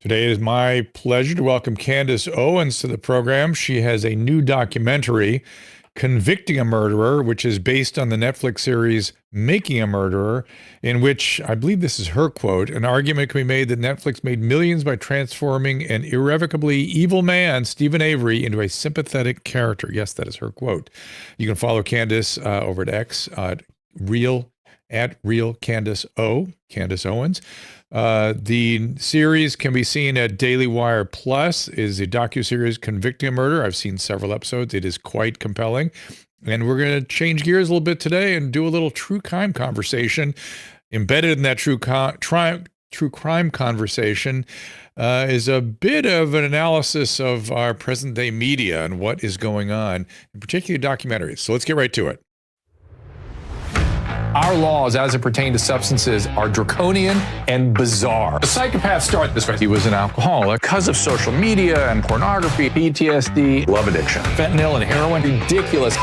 Today it is my pleasure to welcome Candace Owens to the program. She has a new documentary, Convicting a Murderer, which is based on the Netflix series Making a Murderer, in which, I believe this is her quote, an argument can be made that Netflix made millions by transforming an irrevocably evil man, Steven Avery, into a sympathetic character. Yes, that is her quote. You can follow Candace over at X, at real Candace Owens. The series can be seen at Daily Wire Plus, is a docu-series Convicting a Murderer. I've seen several episodes. It is quite compelling. And we're going to change gears a little bit today and do a little true crime conversation. Embedded in that true crime conversation is a bit of an analysis of our present day media and what is going on, in particular documentaries. So let's get right to it. Our laws, as it pertains to substances, are draconian and bizarre. The psychopaths start this way. He was an alcoholic because of social media and pornography, PTSD, love addiction, fentanyl and heroin. Ridiculous.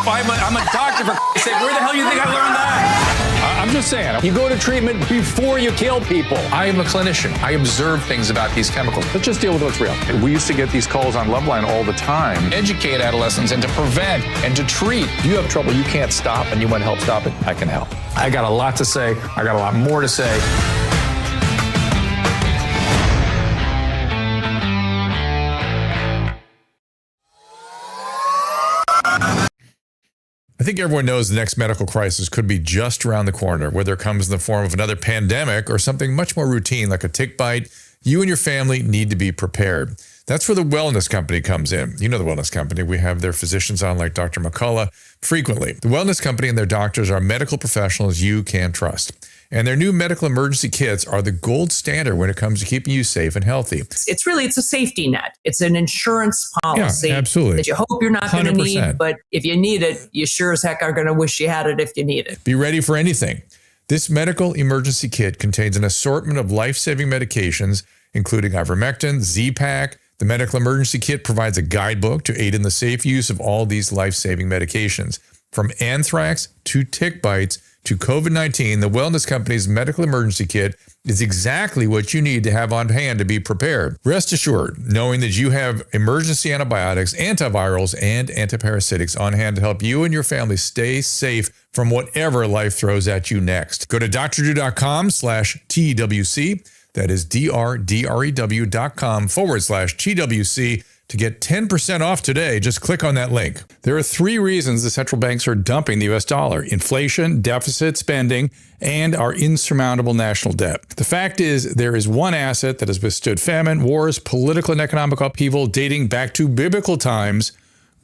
I'm a doctor, for sake. Where the hell do you think I learned that? I'm just saying, you go to treatment before you kill people. I am a clinician. I observe things about these chemicals. Let's just deal with what's real. We used to get these calls on Loveline all the time. Educate adolescents and to prevent and to treat. If you have trouble you can't stop and you want to help stop it, I can help. I got a lot to say. I got a lot more to say. I think everyone knows the next medical crisis could be just around the corner, whether it comes in the form of another pandemic or something much more routine like a tick bite. You and your family need to be prepared. That's where the wellness company comes in. You know the wellness company. We have their physicians on like Dr. McCullough frequently. The wellness company and their doctors are medical professionals you can trust. And their new medical emergency kits are the gold standard when it comes to keeping you safe and healthy. It's a safety net. It's an insurance policy absolutely. That you hope you're not going to 100%. need, but if you need it, you sure as heck are going to wish you had it if you need it. Be ready for anything. This medical emergency kit contains an assortment of life-saving medications, including ivermectin, Z-Pak. The medical emergency kit provides a guidebook to aid in the safe use of all these life-saving medications. From anthrax to tick bites to COVID-19, the Wellness Company's medical emergency kit is exactly what you need to have on hand to be prepared. Rest assured, knowing that you have emergency antibiotics, antivirals, and antiparasitics on hand to help you and your family stay safe from whatever life throws at you next. Go to drdrew.com/TWC. That is DRDREW.com/TWC to get 10% off today. Just click on that link. There are three reasons the central banks are dumping the US dollar: inflation, deficit spending, and our insurmountable national debt. The fact is, there is one asset that has withstood famine, wars, political and economic upheaval dating back to biblical times: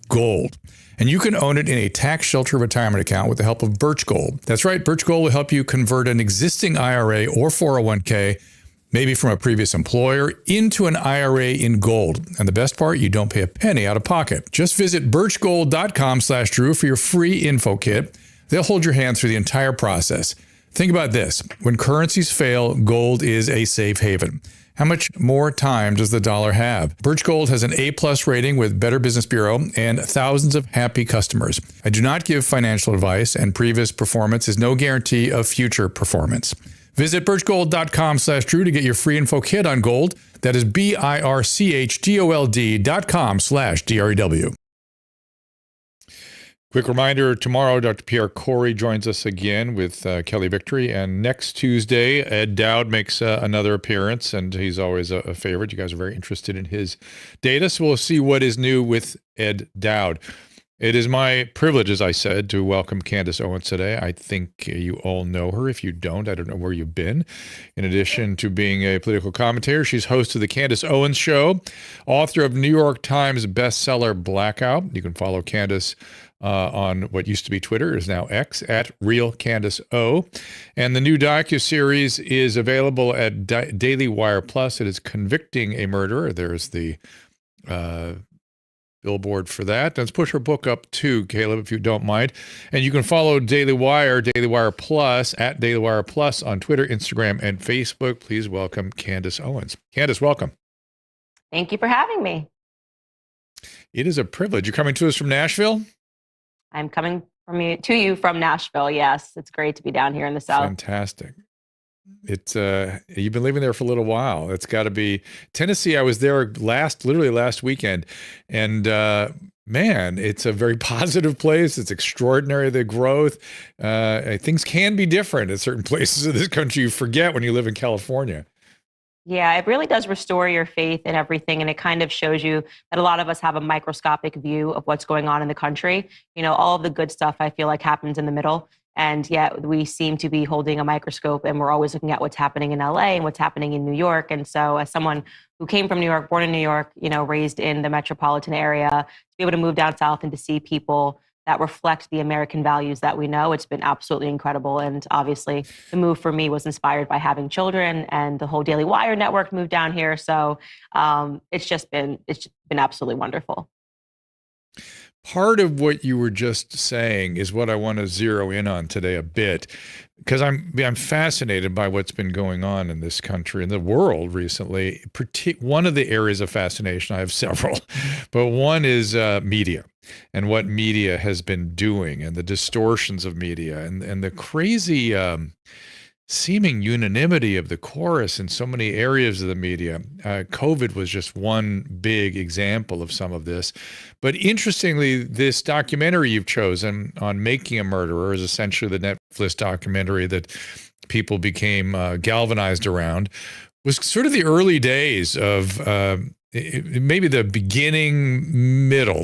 gold. And you can own it in a tax shelter retirement account with the help of Birch Gold. That's right, Birch Gold will help you convert an existing IRA or 401k, maybe from a previous employer, into an IRA in gold. And the best part, you don't pay a penny out of pocket. Just visit birchgold.com/Drew for your free info kit. They'll hold your hand through the entire process. Think about this. When currencies fail, gold is a safe haven. How much more time does the dollar have? Birch Gold has an A+ rating with Better Business Bureau and thousands of happy customers. I do not give financial advice, and previous performance is no guarantee of future performance. Visit birchgold.com/Drew to get your free info kit on gold. That is birchgold.com/DREW. Quick reminder, tomorrow, Dr. Pierre Corey joins us again with Kelly Victory. And next Tuesday, Ed Dowd makes another appearance, and he's always a favorite. You guys are very interested in his data, so we'll see what is new with Ed Dowd. It is my privilege, as I said, to welcome Candace Owens today. I think you all know her. If you don't, I don't know where you've been. In addition to being a political commentator, she's host of The Candace Owens Show, author of New York Times bestseller Blackout. You can follow Candace on what used to be Twitter, is now X, at @RealCandaceO. And the new docu-series is available at Daily Wire Plus. It is Convicting a Murderer. There's the billboard for that. Let's push her book up too, Caleb, if you don't mind. And you can follow Daily Wire Plus, at Daily Wire Plus on Twitter, Instagram, and Facebook. Please welcome Candace Owens. Candace, welcome. Thank you for having me. It is a privilege. You're coming to us from Nashville? I'm coming to you from Nashville. Yes, it's great to be down here in the South. Fantastic. It's you've been living there for a little while. It's got to be Tennessee. I was there literally last weekend, and man, it's a very positive place. It's extraordinary, the growth. Things can be different in certain places of this country. You forget when you live in California. Yeah, it really does restore your faith in everything. And it kind of shows you that a lot of us have a microscopic view of what's going on in the country. All of the good stuff I feel like happens in the middle. And yet we seem to be holding a microscope and we're always looking at what's happening in LA and what's happening in New York. And so as someone who came from New York, born in New York, raised in the metropolitan area, to be able to move down south and to see people that reflect the American values that we know, it's been absolutely incredible. And obviously the move for me was inspired by having children, and the whole Daily Wire network moved down here. So it's been absolutely wonderful. Part of what you were just saying is what I want to zero in on today a bit, because I'm fascinated by what's been going on in this country and the world recently. One of the areas of fascination, I have several, but one is media and what media has been doing and the distortions of media and the crazy seeming unanimity of the chorus in so many areas of the media. COVID was just one big example of some of this. But interestingly, this documentary you've chosen on Making a Murderer is essentially the Netflix documentary that people became galvanized around, was sort of the early days of maybe the beginning middle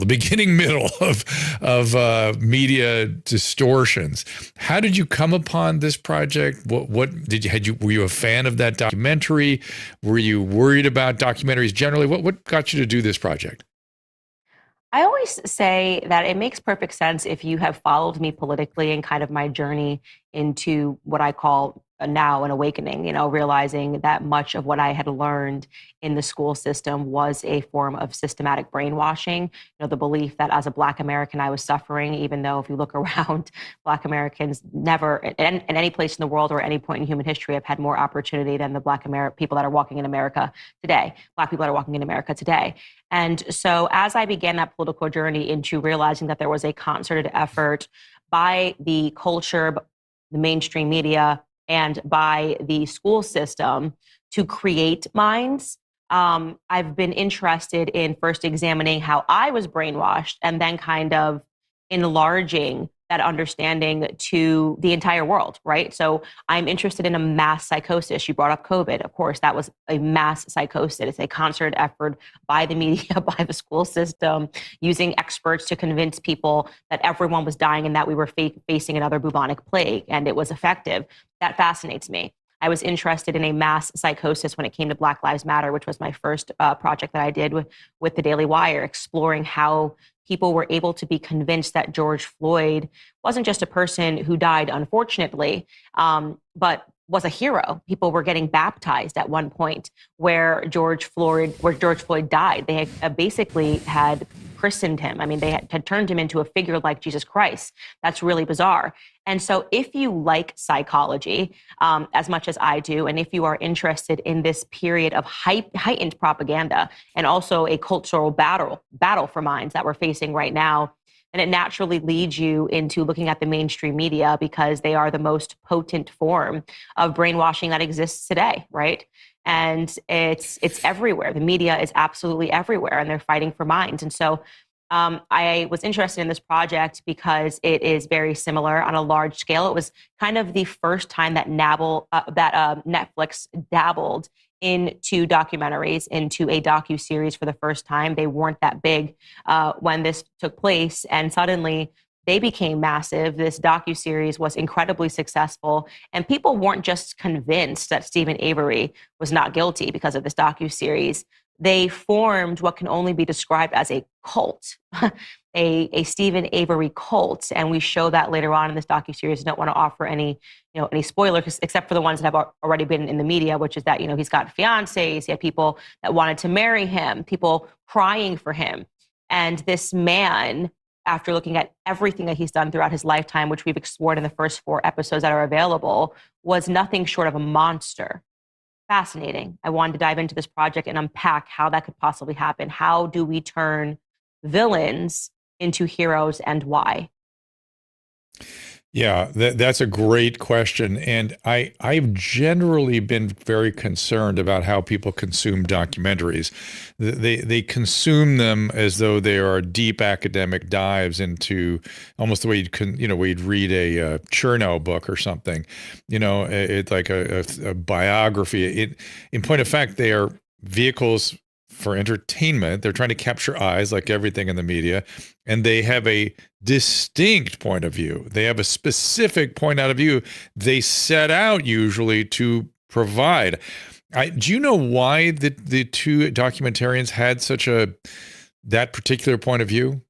of media distortions. How did you come upon this project? What were you a fan of that documentary? Were you worried about documentaries generally? What got you to do this project? I always say that it makes perfect sense if you have followed me politically and kind of my journey into what I call now an awakening, realizing that much of what I had learned in the school system was a form of systematic brainwashing. The belief that as a Black American, I was suffering, even though if you look around, Black Americans never, in any place in the world or any point in human history, have had more opportunity than the people that are walking in America today, Black people that are walking in America today. And so as I began that political journey into realizing that there was a concerted effort by the culture, the mainstream media, and by the school system to create minds, I've been interested in first examining how I was brainwashed and then kind of enlarging that understanding to the entire world, right? So I'm interested in a mass psychosis. You brought up COVID. Of course, that was a mass psychosis. It's a concerted effort by the media, by the school system, using experts to convince people that everyone was dying and that we were facing another bubonic plague, and it was effective. That fascinates me. I was interested in a mass psychosis when it came to Black Lives Matter, which was my first project that I did with the Daily Wire, exploring how people were able to be convinced that George Floyd wasn't just a person who died, unfortunately, but was a hero. People were getting baptized at one point where George Floyd died. They had basically had christened him. I mean, they had turned him into a figure like Jesus Christ. That's really bizarre. And so if you like psychology as much as I do, and if you are interested in this period of heightened propaganda and also a cultural battle for minds that we're facing right now, and it naturally leads you into looking at the mainstream media because they are the most potent form of brainwashing that exists today, right? And it's everywhere. The media is absolutely everywhere, and they're fighting for minds. And so I was interested in this project because it is very similar on a large scale. It was kind of the first time that Netflix dabbled into documentaries, into a docu-series for the first time. They weren't that big when this took place, and suddenly they became massive. This docu-series was incredibly successful, and people weren't just convinced that Steven Avery was not guilty because of this docu-series. They formed what can only be described as a cult, a Steven Avery cult, and we show that later on in this docu-series. I don't want to offer any spoilers, except for the ones that have already been in the media, which is that he's got fiancés, he had people that wanted to marry him, people crying for him, and this man, after looking at everything that he's done throughout his lifetime, which we've explored in the first 4 episodes that are available, was nothing short of a monster. Fascinating. I wanted to dive into this project and unpack how that could possibly happen. How do we turn villains into heroes and why? Yeah, that's a great question. And I've generally been very concerned about how people consume documentaries. They consume them as though they are deep academic dives into almost the way we'd read a Chernow book or something. It's like a biography. In point of fact, they are vehicles for entertainment. They're trying to capture eyes like everything in the media, and they have a distinct point of view. They have a specific point out of view they set out usually to provide. Do you know why the two documentarians had that particular point of view?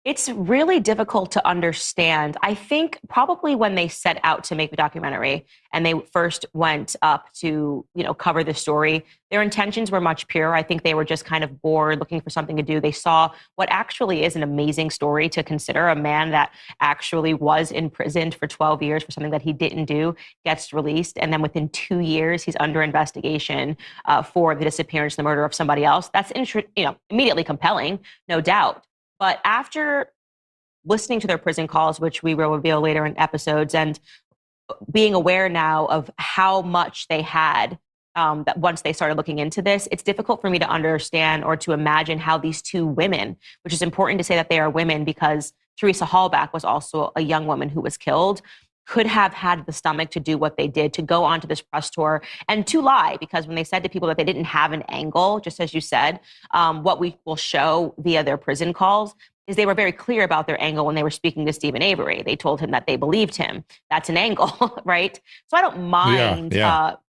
It's really difficult to understand. I think probably when they set out to make the documentary and they first went up to, cover the story, their intentions were much purer. I think they were just kind of bored, looking for something to do. They saw what actually is an amazing story to consider. A man that actually was imprisoned for 12 years for something that he didn't do gets released. And then within 2 years, he's under investigation for the disappearance and the murder of somebody else. That's immediately compelling, no doubt. But after listening to their prison calls, which we will reveal later in episodes, and being aware now of how much they had that once they started looking into this, it's difficult for me to understand or to imagine how these two women, which is important to say that they are women because Teresa Halbach was also a young woman who was killed, could have had the stomach to do what they did, to go onto this press tour and to lie, because when they said to people that they didn't have an angle, just as you said, what we will show via their prison calls is they were very clear about their angle when they were speaking to Steven Avery. They told him that they believed him. That's an angle, right? So I don't mind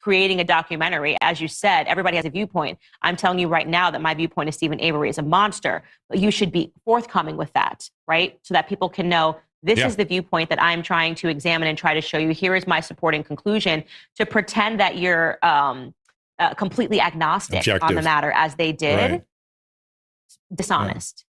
creating a documentary. As you said, everybody has a viewpoint. I'm telling you right now that my viewpoint of Steven Avery is a monster, but you should be forthcoming with that, right? So that people can know this is the viewpoint that I'm trying to examine and try to show you. Here is my supporting conclusion. To pretend that you're completely agnostic on the matter, as they did, dishonest.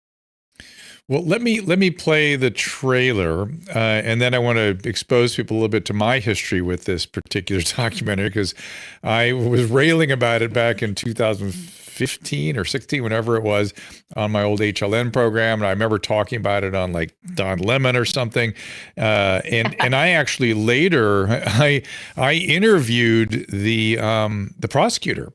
Well, let me play the trailer, and then I want to expose people a little bit to my history with this particular documentary, because I was railing about it back in 2015 or 16, whenever it was, on my old HLN program, and I remember talking about it on like Don Lemon or something, and I actually later I interviewed the prosecutor.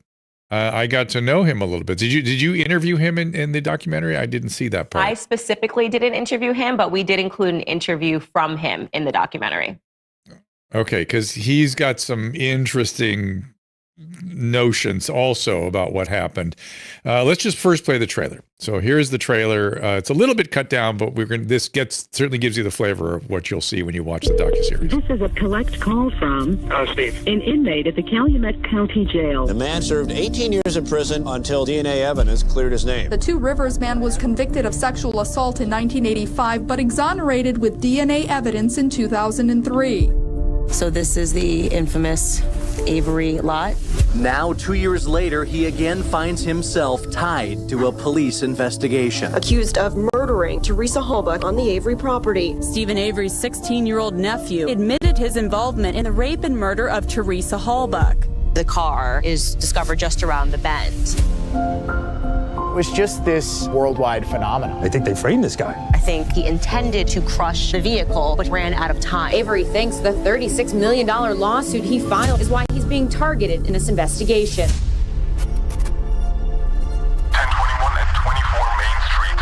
I got to know him a little bit. Did you interview him in the documentary? I didn't see that part. I specifically didn't interview him, but we did include an interview from him in the documentary. Okay, because he's got some interesting notions also about what happened. Let's just first play the trailer. So here's the trailer. It's a little bit cut down, but certainly gives you the flavor of what you'll see when you watch the docuseries. This is a collect call from Steve, an inmate at the Calumet County Jail. The man served 18 years in prison until DNA evidence cleared his name. The Two Rivers man was convicted of sexual assault in 1985, but exonerated with DNA evidence in 2003. So this is the infamous Avery lot. Now, 2 years later, he again finds himself tied to a police investigation. Accused of murdering Teresa Halbach on the Avery property. Steven Avery's 16-year-old nephew admitted his involvement in the rape and murder of Teresa Halbach. The car is discovered just around the bend. It was just this worldwide phenomenon. I think they framed this guy. I think he intended to crush the vehicle, but ran out of time. Avery thinks the $36 million lawsuit he filed is why he's being targeted in this investigation. 1021 and 24 Main Street.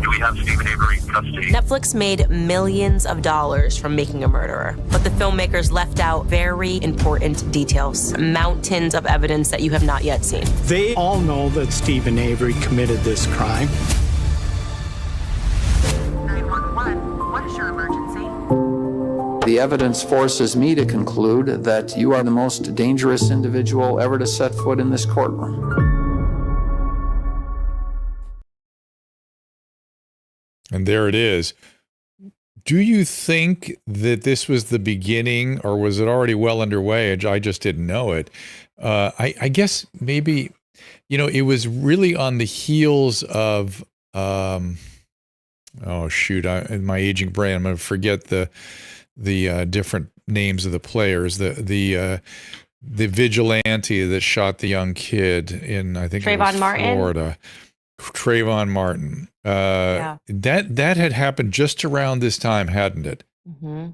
Do we have Steven Avery in custody? Netflix made millions of dollars from Making a Murderer, but the filmmakers left out very important details, mountains of evidence that you have not yet seen. They all know that Steven Avery committed this crime. 911, what is your emergency? The evidence forces me to conclude that you are the most dangerous individual ever to set foot in this courtroom. And there it is. Do you think that this was the beginning, or was it already well underway and I just didn't know it? I guess maybe, it was really on the heels of, in my aging brain, I'm going to forget the different names of the players. The vigilante that shot the young kid in, I think, Trayvon Martin. Florida. Trayvon Martin. That had happened just around this time, hadn't it? Mm-hmm.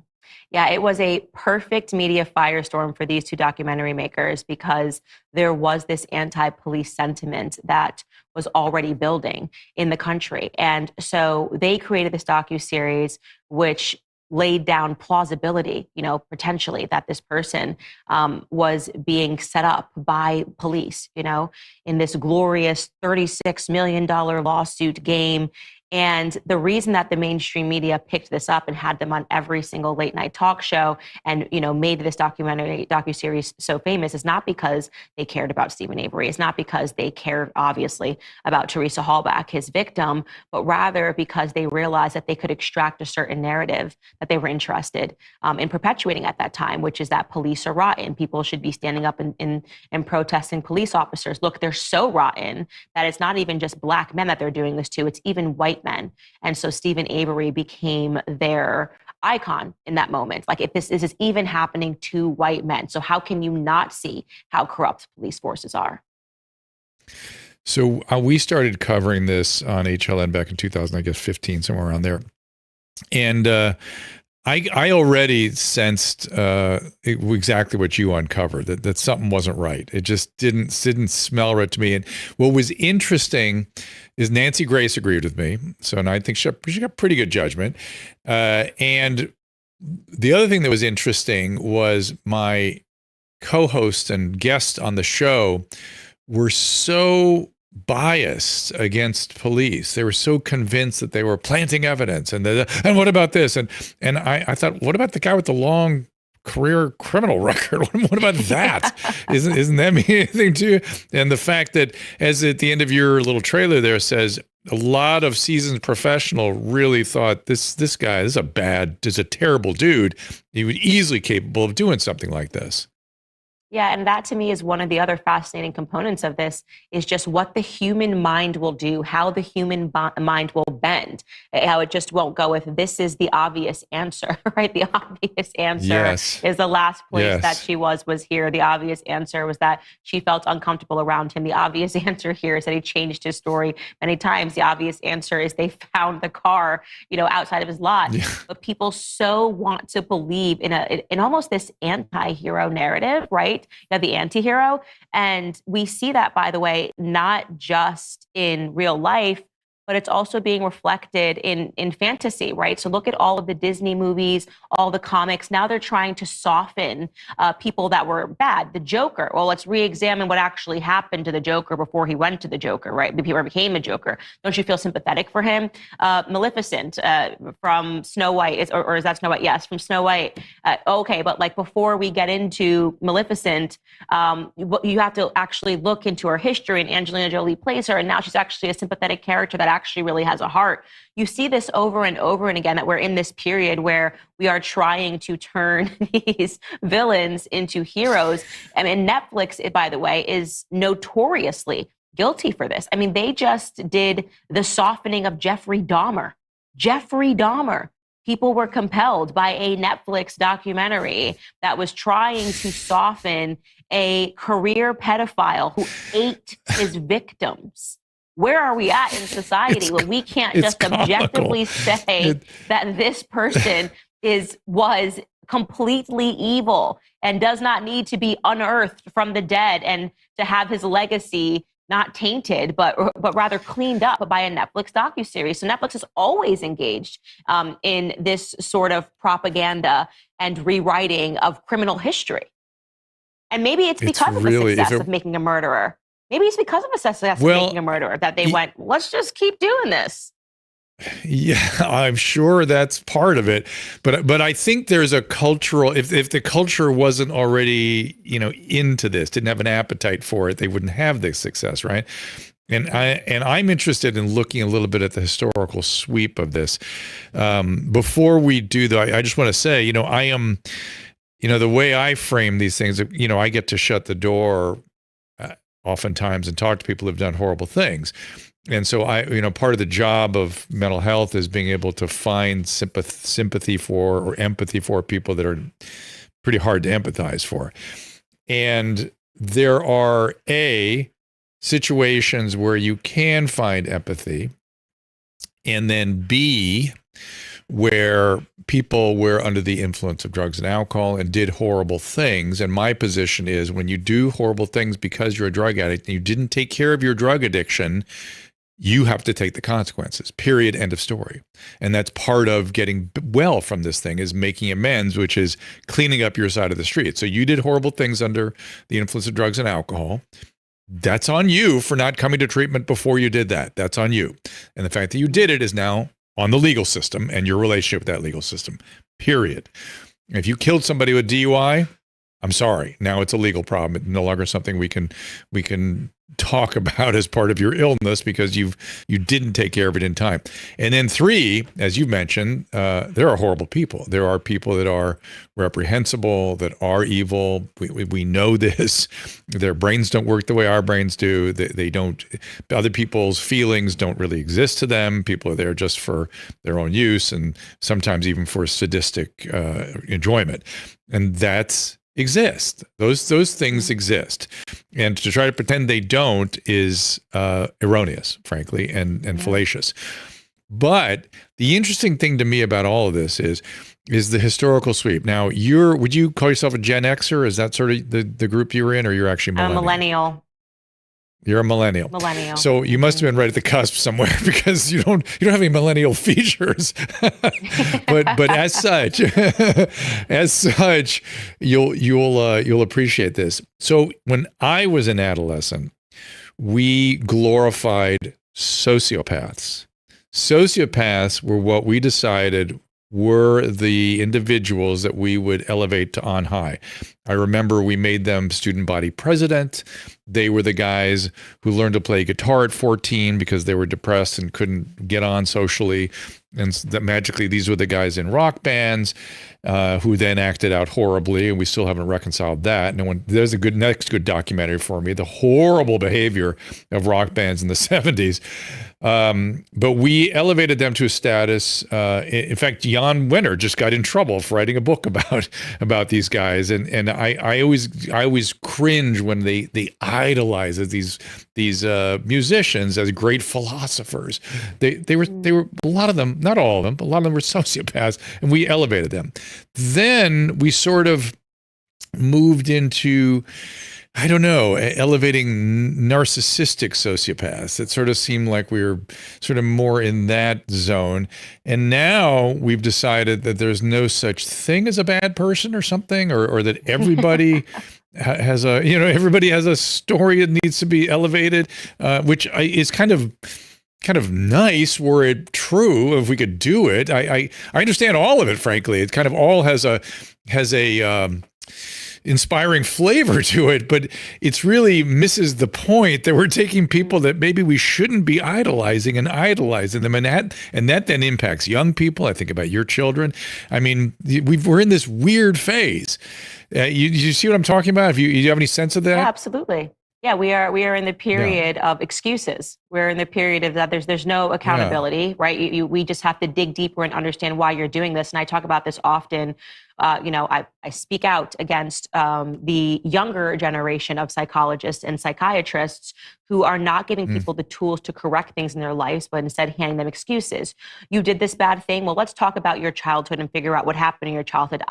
Yeah, it was a perfect media firestorm for these two documentary makers because there was this anti-police sentiment that was already building in the country. And so they created this docu-series, which laid down plausibility, potentially that this person was being set up by police, in this glorious $36 million lawsuit game. And the reason that the mainstream media picked this up and had them on every single late night talk show and, made this docuseries so famous is not because they cared about Steven Avery. It's not because they cared, obviously, about Teresa Halbach, his victim, but rather because they realized that they could extract a certain narrative that they were interested in perpetuating at that time, which is that police are rotten. People should be standing up and protesting police officers. Look, they're so rotten that it's not even just black men that they're doing this to, it's even white men. And so Steven Avery became their icon in that moment. Like, if this is even happening to white men, so how can you not see how corrupt police forces are? So we started covering this on HLN back in 2015, somewhere around there. And I already sensed exactly what you uncovered, that something wasn't right. It just didn't smell right to me. And what was interesting is Nancy Grace agreed with me. And I think she got pretty good judgment. And the other thing that was interesting was my co-host and guest on the show were so biased against police. They were so convinced that they were planting evidence and what about this? And I thought, what about the guy with the long career criminal record? What about that? Isn't that mean anything to you? And the fact that, as at the end of your little trailer there says, a lot of seasoned professional really thought this guy is a terrible dude. He would easily capable of doing something like this. Yeah, and that to me is one of the other fascinating components of this is just what the human mind will do, how the human mind will bend, how it just won't go with this is the obvious answer, right? The obvious answer is the last place that she was here. The obvious answer was that she felt uncomfortable around him. The obvious answer here is that he changed his story many times. The obvious answer is they found the car, outside of his lot. Yeah. But people so want to believe in almost this anti-hero narrative, right? You have the anti-hero. And we see that, by the way, not just in real life, but it's also being reflected in fantasy, right? So look at all of the Disney movies, all the comics. Now they're trying to soften people that were bad. The Joker, well, let's re-examine what actually happened to the Joker before he went to the Joker, right? Before he became a Joker. Don't you feel sympathetic for him? Maleficent from Snow White, or is that Snow White? Yes, from Snow White. Okay, but like before we get into Maleficent, you have to actually look into her history, and Angelina Jolie plays her, and now she's actually a sympathetic character that actually really has a heart. You see this over and over and again, that we're in this period where we are trying to turn these villains into heroes. I mean, Netflix, by the way, is notoriously guilty for this. I mean, they just did the softening of Jeffrey Dahmer. Jeffrey Dahmer. People were compelled by a Netflix documentary that was trying to soften a career pedophile who ate his victims. Where are we at in society when we can't just objectively say that this person was completely evil and does not need to be unearthed from the dead and to have his legacy not tainted, but rather cleaned up by a Netflix docuseries? So Netflix is always engaged in this sort of propaganda and rewriting of criminal history. And maybe it's because of the success of Making a Murderer. Maybe it's because of a success of Making a Murderer that they went, let's just keep doing this. Yeah, I'm sure that's part of it. But I think there's a cultural, if the culture wasn't already, into this, didn't have an appetite for it, they wouldn't have this success, right? And I'm interested in looking a little bit at the historical sweep of this. Before we do that, I just want to say, I am, the way I frame these things, I get to shut the door oftentimes and talk to people who've done horrible things. And so part of the job of mental health is being able to find sympathy for or empathy for people that are pretty hard to empathize for. And there are situations where you can find empathy, and then B, where people were under the influence of drugs and alcohol and did horrible things. And my position is, when you do horrible things because you're a drug addict and you didn't take care of your drug addiction, you have to take the consequences, period, end of story. And that's part of getting well from this thing, is making amends, which is cleaning up your side of the street. So you did horrible things under the influence of drugs and alcohol. That's on you for not coming to treatment before you did that. That's on you. And the fact that you did it is now on the legal system and your relationship with that legal system, period. If you killed somebody with DUI, I'm sorry. Now it's a legal problem. It's no longer something we can talk about as part of your illness because you didn't take care of it in time. And then 3, as you mentioned, there are horrible people. There are people that are reprehensible, that are evil. We know this. Their brains don't work the way our brains do. They don't. Other people's feelings don't really exist to them. People are there just for their own use and sometimes even for sadistic enjoyment. And that's exist. Those things exist. And to try to pretend they don't is erroneous, frankly, and fallacious. But the interesting thing to me about all of this is the historical sweep. Now, would you call yourself a Gen Xer? Is that sort of the group you were in, or you're actually millennial? I'm a millennial. You're a millennial. Millennial. So you must have been right at the cusp somewhere, because you don't have any millennial features. but as such, you'll appreciate this. So when I was an adolescent, we glorified sociopaths. Sociopaths were what we decided were the individuals that we would elevate to on high. I remember we made them student body president. They were the guys who learned to play guitar at 14 because they were depressed and couldn't get on socially. And that magically, these were the guys in rock bands who then acted out horribly, and we still haven't reconciled that. There's a next good documentary for me, the horrible behavior of rock bands in the 70s. But we elevated them to a status. In fact, Jan Wenner just got in trouble for writing a book about these guys, and I always cringe when they idolize these musicians as great philosophers. They were a lot of them, not all of them, but a lot of them were sociopaths, and we elevated them. Then we sort of moved into, I don't know, elevating narcissistic sociopaths. It sort of seemed like we were sort of more in that zone. And now we've decided that there's no such thing as a bad person or something, or that everybody has everybody has a story that needs to be elevated, which is kind of nice were it true, if we could do it. I understand all of it, frankly. It kind of all has a inspiring flavor to it, but it's really misses the point that we're taking people that maybe we shouldn't be idolizing them, and that then impacts young people. I think about your children. I mean, we're in this weird phase. You see what I'm talking about? Do you have any sense of that? Yeah, absolutely. Yeah, we are in the period of excuses. We're in the period of that there's no accountability, right? We just have to dig deeper and understand why you're doing this. And I talk about this often. I speak out against the younger generation of psychologists and psychiatrists who are not giving people the tools to correct things in their lives, but instead handing them excuses. You did this bad thing. Well, let's talk about your childhood and figure out what happened in your childhood.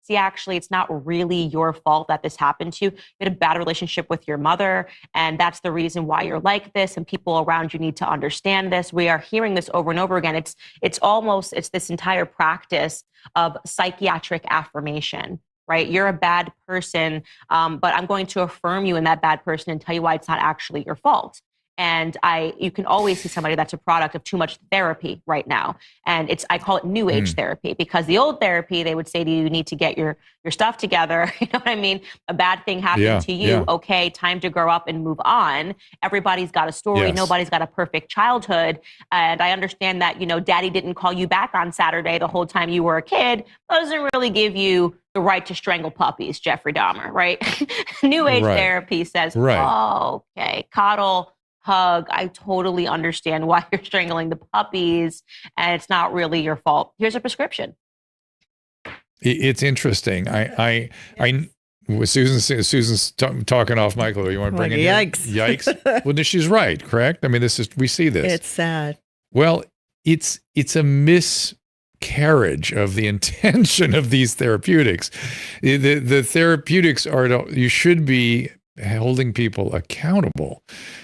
See, actually, it's not really your fault that this happened to you. You had a bad relationship with your mother, and that's the reason why you're like this, and people around you need to understand this. We are hearing this over and over again. It's this entire practice of psychiatric affirmation, right? You're a bad person, but I'm going to affirm you in that bad person and tell you why it's not actually your fault. And you can always see somebody that's a product of too much therapy right now. And I call it new age therapy, because the old therapy, they would say to you, you need to get your stuff together. You know what I mean? A bad thing happened to you. Yeah. Okay, time to grow up and move on. Everybody's got a story. Yes. Nobody's got a perfect childhood. And I understand that, daddy didn't call you back on Saturday the whole time you were a kid. That doesn't really give you the right to strangle puppies, Jeffrey Dahmer, right? New age therapy says, oh, okay, coddle, hug. I totally understand why you're strangling the puppies, and it's not really your fault. Here's a prescription. It's interesting. Susan's talking off Michael. You want to bring in yikes. Yikes. Well, she's right, correct? I mean, we see this. It's sad. Well, it's a miscarriage of the intention of these therapeutics. The therapeutics you should be holding people accountable.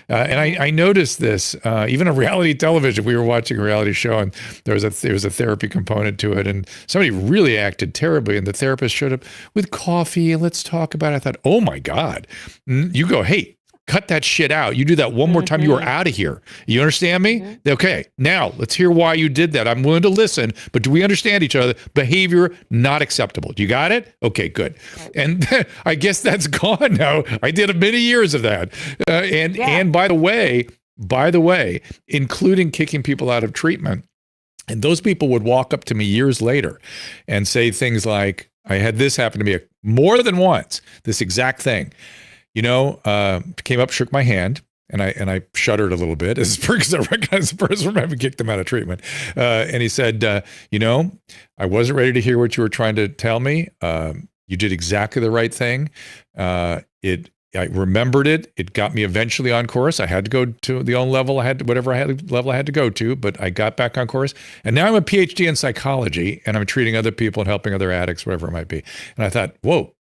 And I noticed this, even on reality television. We were watching a reality show and there was a therapy component to it, and somebody really acted terribly, and the therapist showed up with coffee and let's talk about it. I thought, oh my God, you go, hey, cut that shit out. You do that one more time, you are out of here. You understand me? Okay, now let's hear why you did that. I'm willing to listen, but do we understand each other? Behavior not acceptable. Do you got it? Okay, good. And I guess that's gone now. I did many years of that. And by the way, including kicking people out of treatment. And those people would walk up to me years later and say things like, I had this happen to me more than once, this exact thing. Came up, shook my hand, and I shuddered a little bit because I recognized the person from having kicked them out of treatment. And he said, I wasn't ready to hear what you were trying to tell me. You did exactly the right thing. I remembered it. It got me eventually on course. I had to go to the own level. Level I had to go to, but I got back on course. And now I'm a PhD in psychology, and I'm treating other people and helping other addicts, whatever it might be. And I thought, whoa.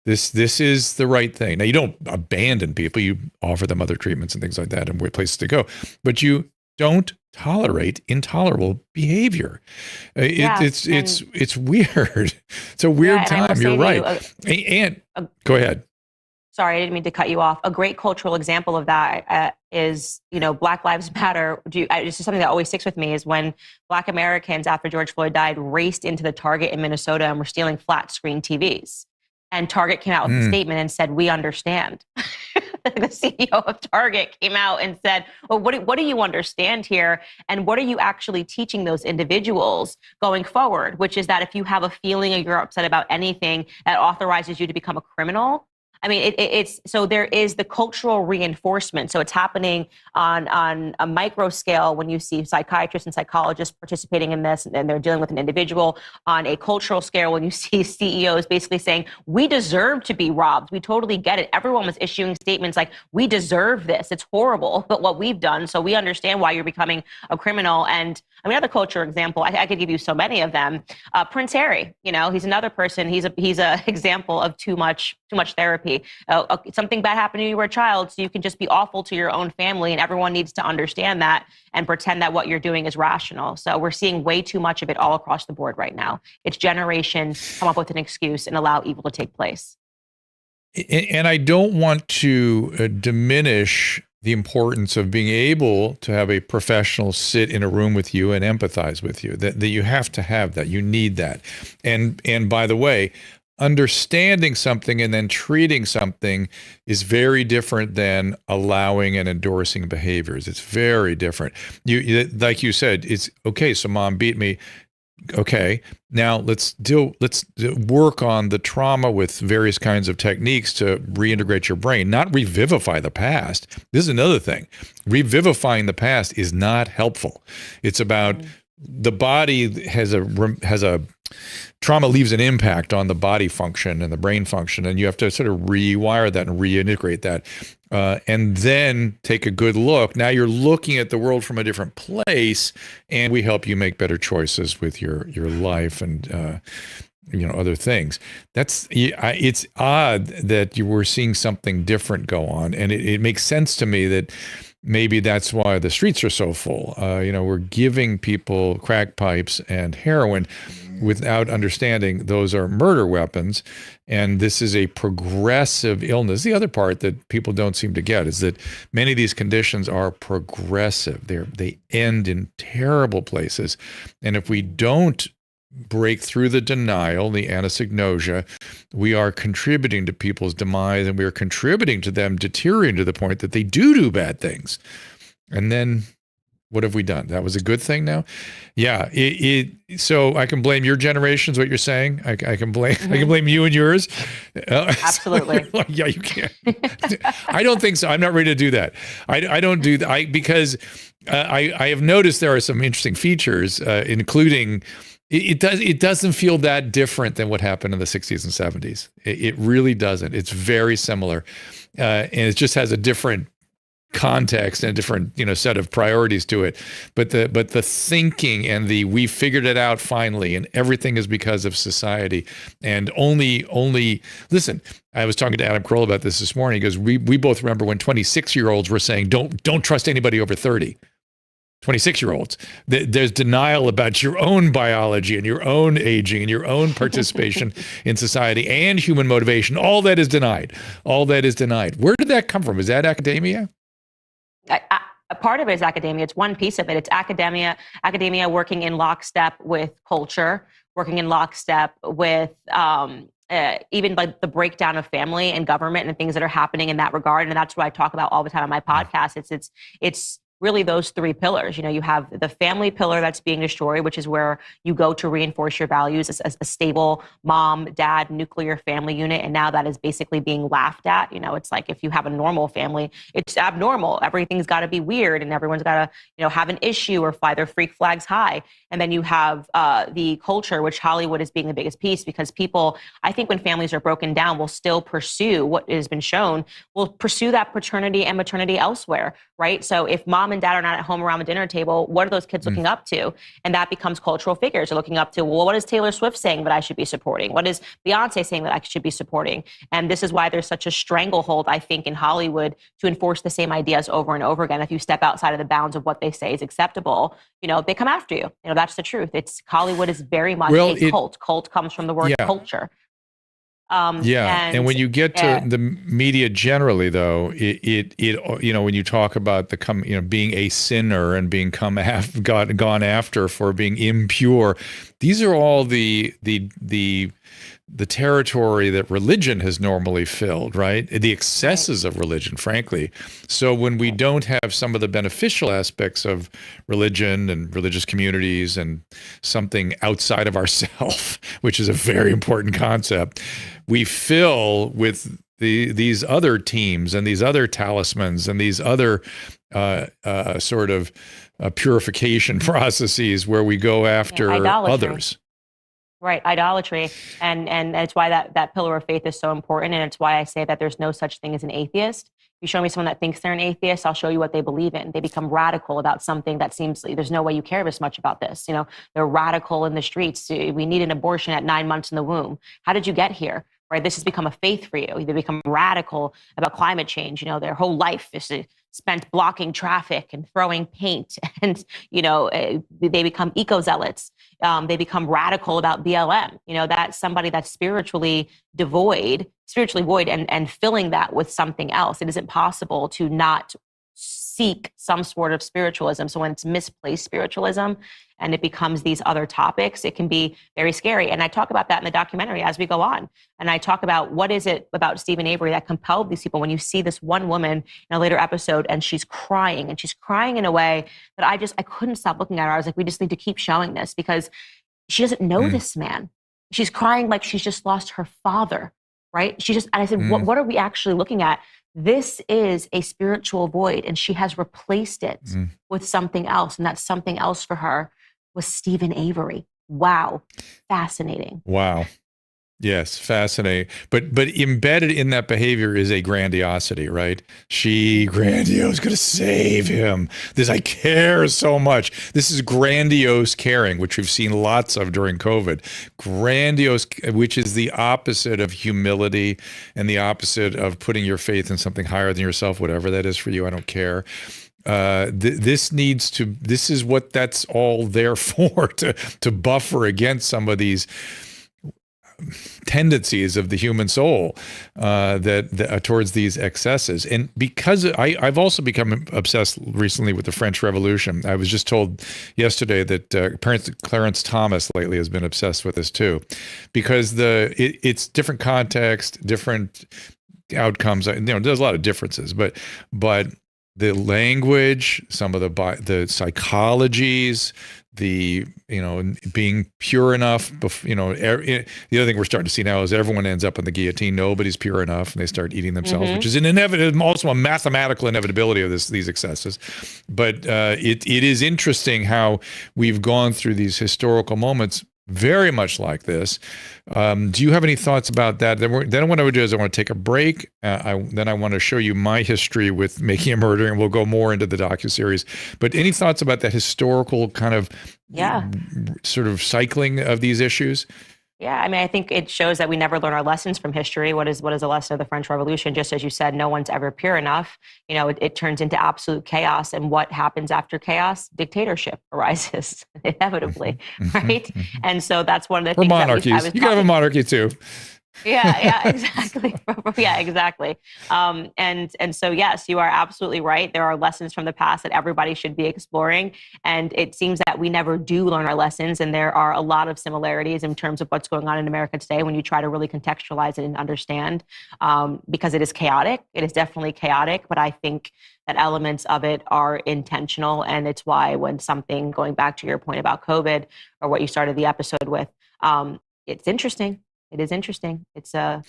This is the right thing. Now, you don't abandon people. You offer them other treatments and things like that and places to go. But you don't tolerate intolerable behavior. It's weird. It's a weird time. You're right. Go ahead. Sorry, I didn't mean to cut you off. A great cultural example of that is, Black Lives Matter. This is something that always sticks with me, is when Black Americans, after George Floyd died, raced into the Target in Minnesota and were stealing flat screen TVs. And Target came out with a statement and said, we understand. The CEO of Target came out and said, well, what do you understand here? And what are you actually teaching those individuals going forward? Which is that if you have a feeling or you're upset about anything, that authorizes you to become a criminal. I mean, it's so there is the cultural reinforcement. So it's happening on a micro scale when you see psychiatrists and psychologists participating in this, and they're dealing with an individual. On a cultural scale, when you see CEOs basically saying, we deserve to be robbed. We totally get it. Everyone was issuing statements like, we deserve this. It's horrible, but what we've done. So we understand why you're becoming a criminal. And another cultural example, I could give you so many of them. Prince Harry, he's another person. He's a example of too much therapy. Something bad happened to you when you were a child, so you can just be awful to your own family, and everyone needs to understand that and pretend that what you're doing is rational. So we're seeing way too much of it all across the board right now. It's generation come up with an excuse and allow evil to take place. And I don't want to diminish the importance of being able to have a professional sit in a room with you and empathize with you, that you have to have that. You need that. And by the way, understanding something and then treating something is very different than allowing and endorsing behaviors. It's very different. You like you said, it's okay. So mom beat me. Okay, now let's work on the trauma with various kinds of techniques to reintegrate your brain, not revivify the past. This is another thing. Revivifying the past is not helpful. It's about the body has a trauma leaves an impact on the body function and the brain function, and you have to sort of rewire that and reintegrate that, and then take a good look. Now you're looking at the world from a different place, and we help you make better choices with your life and other things. It's odd that you were seeing something different go on, and it makes sense to me that maybe that's why the streets are so full. We're giving people crack pipes and heroin without understanding those are murder weapons. And this is a progressive illness. The other part that people don't seem to get is that many of these conditions are progressive. They end in terrible places. And if we don't break through the denial, the anosognosia, we are contributing to people's demise, and we are contributing to them deteriorating to the point that they do bad things. And then what have we done? That was a good thing now? Yeah. So I can blame your generation is what you're saying. I can blame you and yours. Absolutely. Yeah, you can. I don't think so. I'm not ready to do that. I don't do that because I have noticed there are some interesting features, including It doesn't feel that different than what happened in the 60s and 70s. It really doesn't. It's very similar. And it just has a different context and a different, set of priorities to it. But the thinking and we figured it out finally, and everything is because of society. And only listen, I was talking to Adam Kroll about this morning. He goes, we both remember when 26-year-olds were saying, don't trust anybody over 30. 26-year-olds. There's denial about your own biology and your own aging and your own participation in society and human motivation. All that is denied. All that is denied. Where did that come from? Is that academia? A part of it is academia. It's one piece of it. It's academia working in lockstep with culture, working in lockstep with even like the breakdown of family and government and things that are happening in that regard. And that's what I talk about all the time on my podcast. It's really those three pillars. You have the family pillar that's being destroyed, which is where you go to reinforce your values as a stable mom, dad, nuclear family unit. And now that is basically being laughed at. It's like if you have a normal family, it's abnormal. Everything's got to be weird and everyone's got to, have an issue or fly their freak flags high. And then you have the culture, which Hollywood is being the biggest piece, because people, I think when families are broken down, will still pursue what has been shown, will pursue that paternity and maternity elsewhere, right? So if mom and dad are not at home around the dinner table, what are those kids looking up to? And that becomes cultural figures. They're looking up to, well, what is Taylor Swift saying that I should be supporting? What is Beyonce saying that I should be supporting? And this is why there's such a stranglehold, I think, in Hollywood to enforce the same ideas over and over again. If you step outside of the bounds of what they say is acceptable, they come after you. That's the truth. Hollywood is very much a cult. Cult comes from the word culture. And when you get to the media generally, though, it when you talk about being a sinner and being gone after for being impure, these are all the territory that religion has normally filled, right? The excesses of religion, frankly. So when we don't have some of the beneficial aspects of religion and religious communities and something outside of ourselves, which is a very important concept, we fill with these other teams and these other talismans and these other sort of purification processes where we go after others. Right, idolatry, and it's why that pillar of faith is so important, and it's why I say that there's no such thing as an atheist. If you show me someone that thinks they're an atheist, I'll show you what they believe in. They become radical about something that seems there's no way you care this much about this. They're radical in the streets. We need an abortion at 9 months in the womb. How did you get here? Right, this has become a faith for you. They become radical about climate change. Their whole life is spent blocking traffic and throwing paint, and they become eco-zealots. They become radical about BLM. That's somebody that's spiritually void and filling that with something else. It isn't possible to not seek some sort of spiritualism. So when it's misplaced spiritualism and it becomes these other topics, it can be very scary. And I talk about that in the documentary as we go on. And I talk about what is it about Steven Avery that compelled these people. When you see this one woman in a later episode and she's crying in a way that I couldn't stop looking at her. I was like, we just need to keep showing this because she doesn't know this man. She's crying like she's just lost her father, right? And I said, what are we actually looking at? This is a spiritual void, and she has replaced it with something else. And that something else for her was Steven Avery. Wow. Fascinating. Wow. Yes, fascinating. But embedded in that behavior is a grandiosity, right? Grandiose, going to save him. I care so much. This is grandiose caring, which we've seen lots of during COVID. Grandiose, which is the opposite of humility and the opposite of putting your faith in something higher than yourself, whatever that is for you. I don't care. This is what that's all there for, to buffer against some of these tendencies of the human soul that towards these excesses. And because I've also become obsessed recently with the French Revolution. I was just told yesterday that Clarence Thomas lately has been obsessed with this too, because it's different context, different outcomes. There's a lot of differences, but the language, some of the psychologies, being pure enough. The other thing we're starting to see now is everyone ends up on the guillotine. Nobody's pure enough, and they start eating themselves, which is also a mathematical inevitability of these excesses. But it is interesting how we've gone through these historical moments very much like this. Do you have any thoughts about that? Then what I would do is I want to take a break. Then I want to show you my history with Making a Murderer, and we'll go more into the docuseries. But any thoughts about that historical kind of sort of cycling of these issues? Yeah, I mean, I think it shows that we never learn our lessons from history. What is the lesson of the French Revolution? Just as you said, no one's ever pure enough. You know, it turns into absolute chaos. And what happens after chaos? Dictatorship arises inevitably, right? And so that's one of the things. Monarchies. You can have a monarchy too. Yeah, exactly. Yeah, exactly. And so, yes, you are absolutely right. There are lessons from the past that everybody should be exploring. And it seems that we never do learn our lessons. And there are a lot of similarities in terms of what's going on in America today when you try to really contextualize it and understand, because it is chaotic. It is definitely chaotic. But I think that elements of it are intentional. And it's why when something, going back to your point about COVID or what you started the episode with, it's interesting. It is interesting. It's very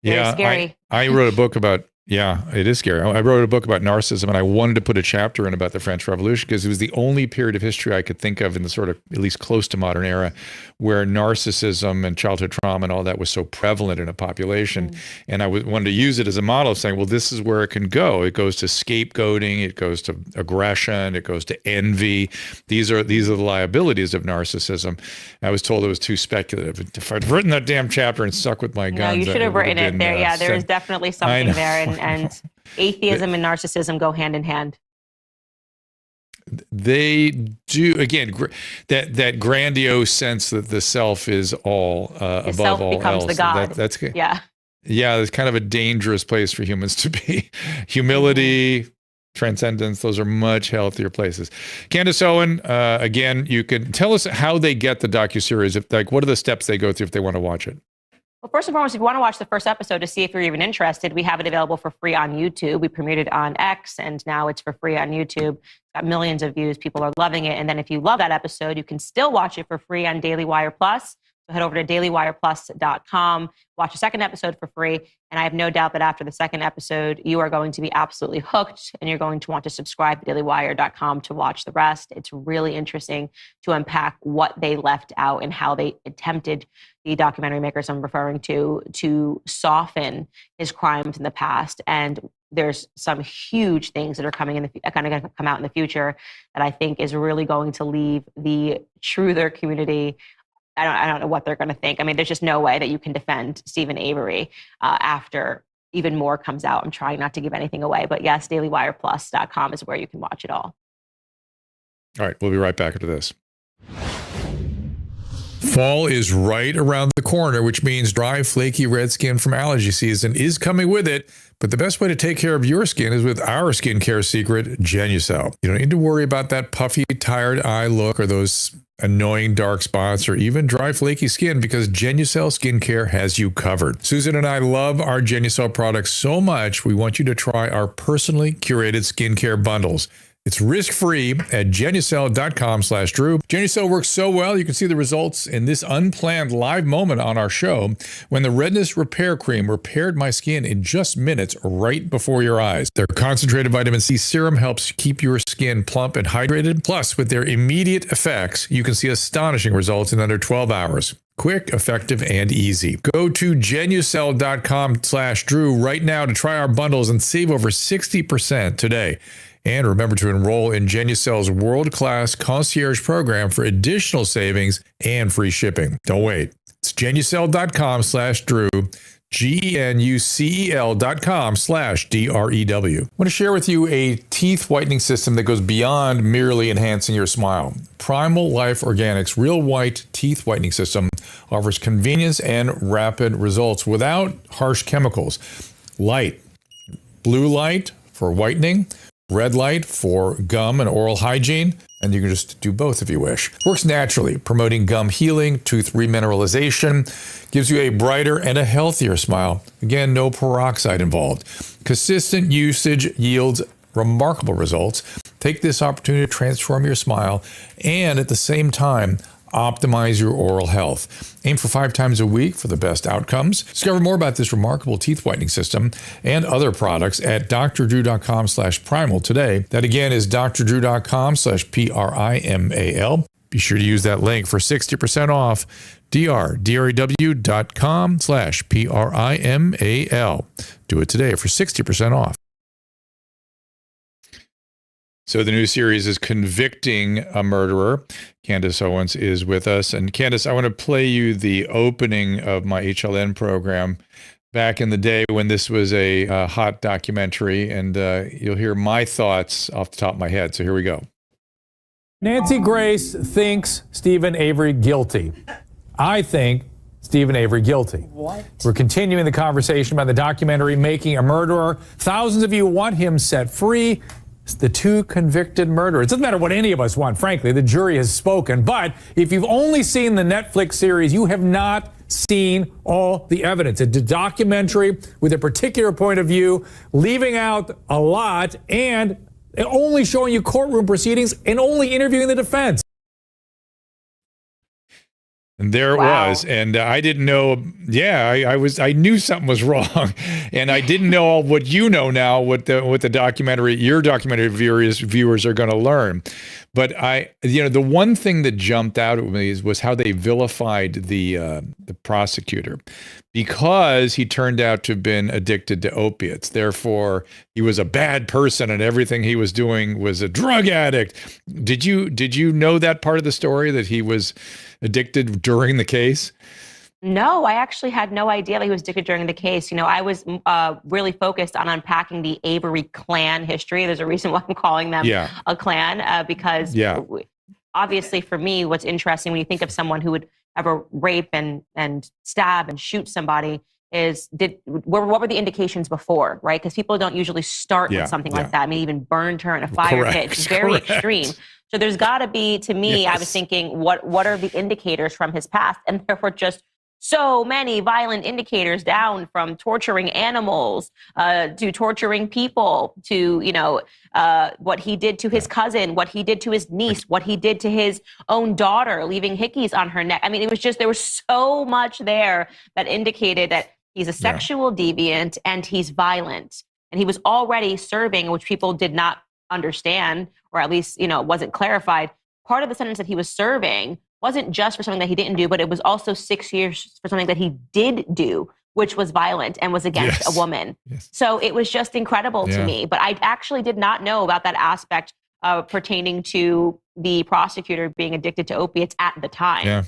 scary. I wrote a book about, it is scary. I wrote a book about narcissism, and I wanted to put a chapter in about the French Revolution because it was the only period of history I could think of in the sort of at least close to modern era where narcissism and childhood trauma and all that was so prevalent in a population. And I wanted to use it as a model of saying, well, this is where it can go. It goes to scapegoating, it goes to aggression, it goes to envy. These are the liabilities of narcissism. I was told it was too speculative. If I'd written that damn chapter and stuck with my guns, no, you should have written it there. Yeah, there is definitely something there. And atheism and narcissism go hand in hand. They do, again, that grandiose sense that the self is all above self all becomes else. The God. Yeah, it's kind of a dangerous place for humans to be. Humility, transcendence, those are much healthier places. Candace Owens, again, you can tell us how they get the docuseries. Like, what are the steps they go through if they want to watch it? Well, first and foremost, if you want to watch the first episode to see if you're even interested, we have it available for free on YouTube. We premiered it on X, and now it's for free on YouTube. It's got millions of views. People are loving it. And then if you love that episode, you can still watch it for free on Daily Wire Plus. So head over to dailywireplus.com, watch the second episode for free. And I have no doubt that after the second episode, you are going to be absolutely hooked, and you're going to want to subscribe to dailywire.com to watch the rest. It's really interesting to unpack what they left out and how they attempted, the documentary makers I'm referring to soften his crimes in the past. And there's some huge things that are going to come out in the future that I think is really going to leave the truther community. I don't know what they're going to think. I mean, there's just no way that you can defend Steven Avery after even more comes out. I'm trying not to give anything away, but yes, dailywireplus.com is where you can watch it all. All right, we'll be right back after this. Fall is right around the corner, which means dry, flaky red skin from allergy season is coming with it. But the best way to take care of your skin is with our skincare secret, Genucel. You don't need to worry about that puffy, tired eye look or those annoying dark spots or even dry, flaky skin, because Genucel Skincare has you covered. Susan and I love our Genucel products so much, we want you to try our personally curated skincare bundles. It's risk-free at Genucel.com/Drew. Genucel works so well, you can see the results in this unplanned live moment on our show when the Redness Repair Cream repaired my skin in just minutes right before your eyes. Their concentrated vitamin C serum helps keep your skin plump and hydrated. Plus, with their immediate effects, you can see astonishing results in under 12 hours. Quick, effective, and easy. Go to Genucel.com/Drew right now to try our bundles and save over 60% today. And remember to enroll in Genucel's world-class concierge program for additional savings and free shipping. Don't wait. It's Genucel.com/Drew, Genucel.com/DREW. I want to share with you a teeth whitening system that goes beyond merely enhancing your smile. Primal Life Organics Real White Teeth Whitening System offers convenience and rapid results without harsh chemicals. Light, blue light for whitening, red light for gum and oral hygiene, and you can just do both if you wish. Works naturally, promoting gum healing, tooth remineralization, gives you a brighter and a healthier smile. Again, no peroxide involved. Consistent usage yields remarkable results. Take this opportunity to transform your smile and at the same time, optimize your oral health. Aim for 5 times a week for the best outcomes. Discover more about this remarkable teeth whitening system and other products at drdrew.com/primal today. That again is drdrew.com/PRIMAL. Be sure to use that link for 60% off. DREW.com/PRIMAL. Do it today for 60% off. So the new series is Convicting a Murderer. Candace Owens is with us. And Candace, I want to play you the opening of my HLN program back in the day when this was a hot documentary. And you'll hear my thoughts off the top of my head. So here we go. Nancy Grace thinks Steven Avery guilty. I think Steven Avery guilty. What? We're continuing the conversation about the documentary Making a Murderer. Thousands of you want him set free. It's the two convicted murderers. It doesn't matter what any of us want, frankly. The jury has spoken. But if you've only seen the Netflix series, you have not seen all the evidence. It's a documentary with a particular point of view, leaving out a lot and only showing you courtroom proceedings and only interviewing the defense. And there it was. And I didn't know. Yeah, I knew something was wrong. And I didn't know all what you know now, what the documentary, your documentary viewers are going to learn. But the one thing that jumped out at me was how they vilified the prosecutor, because he turned out to have been addicted to opiates. Therefore, he was a bad person and everything he was doing was a drug addict. Did you know that part of the story, that he was addicted during the case? No, I actually had no idea that he was addicted during the case. I was really focused on unpacking the Avery clan history. There's a reason why I'm calling them a clan, because obviously for me, what's interesting when you think of someone who would ever rape and stab and shoot somebody is what were the indications before, right? Because people don't usually start with something like that. I mean, even burned her in a fire pit. It's very extreme. So there's got to be, to me, I was thinking, what are the indicators from his past? And there were just so many violent indicators, down from torturing animals to torturing people to, what he did to his cousin, what he did to his niece, what he did to his own daughter, leaving hickeys on her neck. I mean, there was so much there that indicated that he's a sexual deviant and he's violent. And he was already serving, which people did not understand, or at least, wasn't clarified. Part of the sentence that he was serving wasn't just for something that he didn't do, but it was also 6 years for something that he did do, which was violent and was against a woman. So it was just incredible to me. But I actually did not know about that aspect pertaining to the prosecutor being addicted to opiates at the time.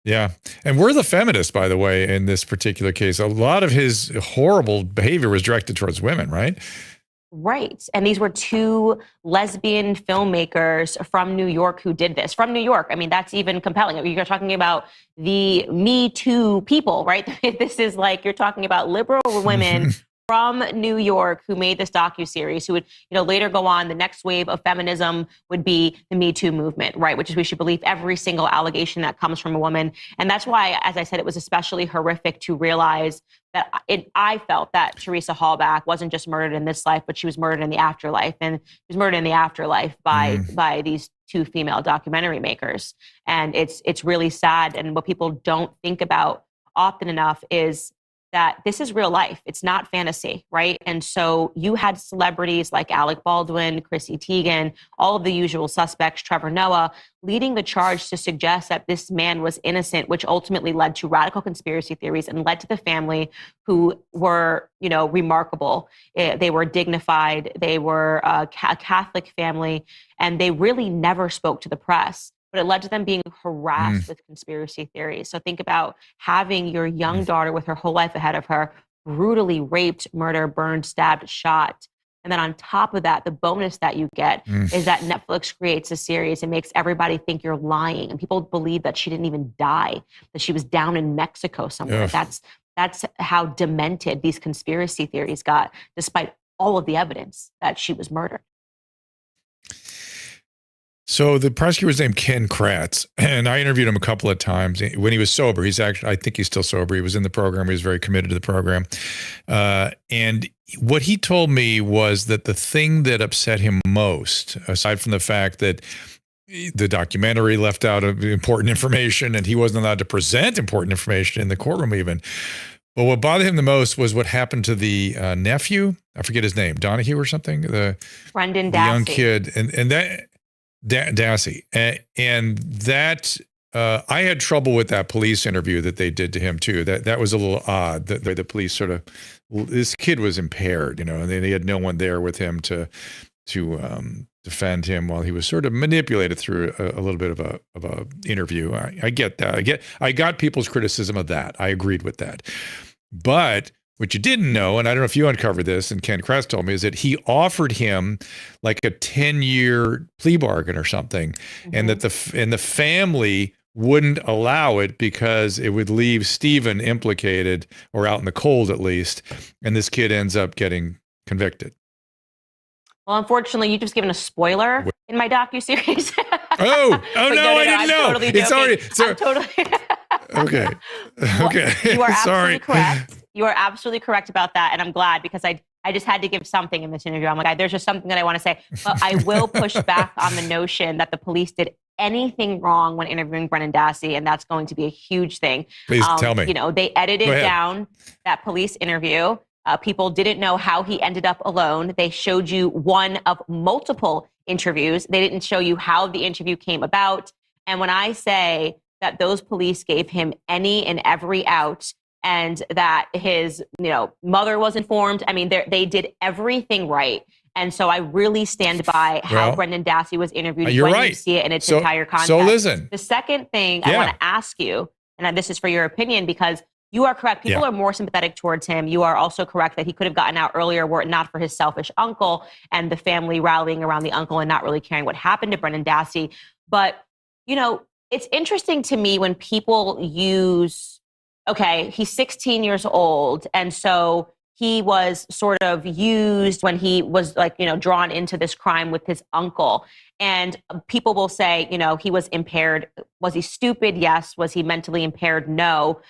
Yeah. And we're the feminists, by the way, in this particular case. A lot of his horrible behavior was directed towards women, right? Right. And these were two lesbian filmmakers from New York who did this. From New York. I mean, that's even compelling. You're talking about the Me Too people, right? This is like, you're talking about liberal women from New York who made this docu-series, who would, later go on. The next wave of feminism would be the Me Too movement, right? Which is, we should believe every single allegation that comes from a woman. And that's why, as I said, it was especially horrific to realize that I felt that Teresa Halbach wasn't just murdered in this life, but she was murdered in the afterlife. And she was murdered in the afterlife by these two female documentary makers. And it's really sad. And what people don't think about often enough is that this is real life. It's not fantasy, right? And so you had celebrities like Alec Baldwin, Chrissy Teigen, all of the usual suspects, Trevor Noah, leading the charge to suggest that this man was innocent, which ultimately led to radical conspiracy theories and led to the family, who were, remarkable. They were dignified. They were a Catholic family, and they really never spoke to the press. But it led to them being harassed with conspiracy theories. So think about having your young daughter with her whole life ahead of her, brutally raped, murdered, burned, stabbed, shot. And then on top of that, the bonus that you get is that Netflix creates a series and makes everybody think you're lying. And people believe that she didn't even die, that she was down in Mexico somewhere. That's how demented these conspiracy theories got, despite all of the evidence that she was murdered. So the prosecutor was named Ken Kratz, and I interviewed him a couple of times when he was sober. I think he's still sober. He was in the program. He was very committed to the program. And what he told me was that the thing that upset him most, aside from the fact that the documentary left out important information and he wasn't allowed to present important information in the courtroom even, but what bothered him the most was what happened to the nephew. I forget his name, Donahue or something. Brendan Dassey. The young kid. And that... Dassey. And that, I had trouble with that police interview that they did to him too. That was a little odd. That the police sort of, this kid was impaired, you know, and they had no one there with him to defend him while he was sort of manipulated through a little bit of a interview. I get that. I got people's criticism of that. I agreed with that. But what you didn't know, and I don't know if you uncovered this, and Ken Kress told me, is that he offered him like a 10-year plea bargain or something, and that the family wouldn't allow it because it would leave Steven implicated or out in the cold at least, and this kid ends up getting convicted. Well, unfortunately, you just given a spoiler in my docu-series. No, I didn't know. Totally it's already. I'm totally. Okay. Okay. You are absolutely Sorry. correct. You are absolutely correct about that, and I'm glad because I just had to give something in this interview. I'm like, there's just something that I want to say, but I will push back on the notion that the police did anything wrong when interviewing Brendan Dassey, and that's going to be a huge thing. Please tell me. You know, they edited down that police interview. People didn't know how he ended up alone. They showed you one of multiple interviews. They didn't show you how the interview came about. And when I say that those police gave him any and every out, and that his, mother was informed, I mean, they did everything right. And so I really stand by how Brendan Dassey was interviewed you're when right. you see it in its entire context. So listen. The second thing I want to ask you, and this is for your opinion, because you are correct. People are more sympathetic towards him. You are also correct that he could have gotten out earlier were it not for his selfish uncle and the family rallying around the uncle and not really caring what happened to Brendan Dassey. But, it's interesting to me when people use, okay, he's 16 years old. And so he was sort of used when he was drawn into this crime with his uncle. And people will say, he was impaired. Was he stupid? Yes. Was he mentally impaired? No,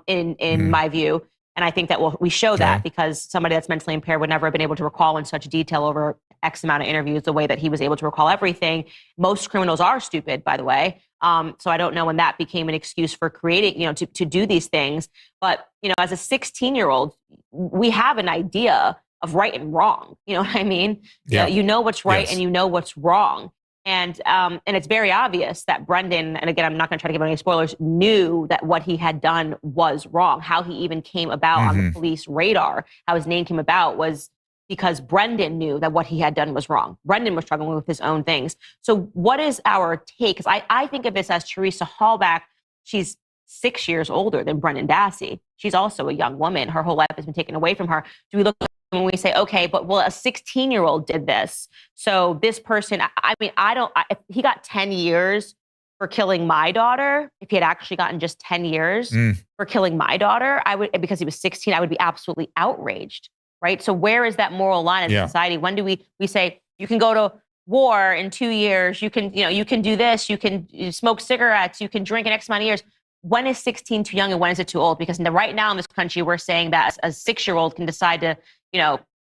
in my view. And I think that we show that because somebody that's mentally impaired would never have been able to recall in such detail over X amount of interviews the way that he was able to recall everything. Most criminals are stupid, by the way. So I don't know when that became an excuse for creating, to do these things. But, as a 16-year-old, we have an idea of right and wrong. You know what I mean? Yeah. You know what's right and you know what's wrong. And it's very obvious that Brendan, and again, I'm not going to try to give any spoilers, knew that what he had done was wrong. How he even came about on the police radar, how his name came about was because Brendan knew that what he had done was wrong. Brendan was struggling with his own things. So what is our take? Because I think of this as Teresa Halbach. She's 6 years older than Brendan Dassey. She's also a young woman. Her whole life has been taken away from her. Do we look at when we say, okay, but a 16-year-old did this. So this person, if he got 10 years for killing my daughter, if he had actually gotten just 10 years for killing my daughter, because he was 16, I would be absolutely outraged, right? So where is that moral line in society? When do we say, you can go to war in 2 years, you can do this, you can smoke cigarettes, you can drink in X amount of years. When is 16 too young and when is it too old? Because right now in this country, we're saying that a 6-year-old can decide to,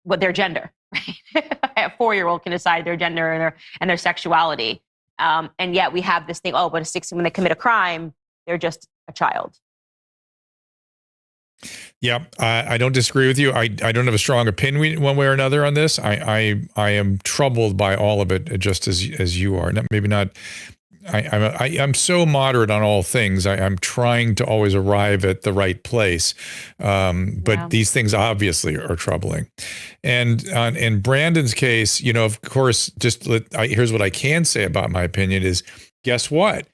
what their gender, right? A 4-year-old can decide their gender and their sexuality. And yet we have this thing, but a 16, when they commit a crime, they're just a child. Yeah, I don't disagree with you. I don't have a strong opinion one way or another on this. I am troubled by all of it, just as you are. Maybe not. I'm so moderate on all things. I'm trying to always arrive at the right place, but these things obviously are troubling. And in Brandon's case, of course, here's what I can say about my opinion is, guess what?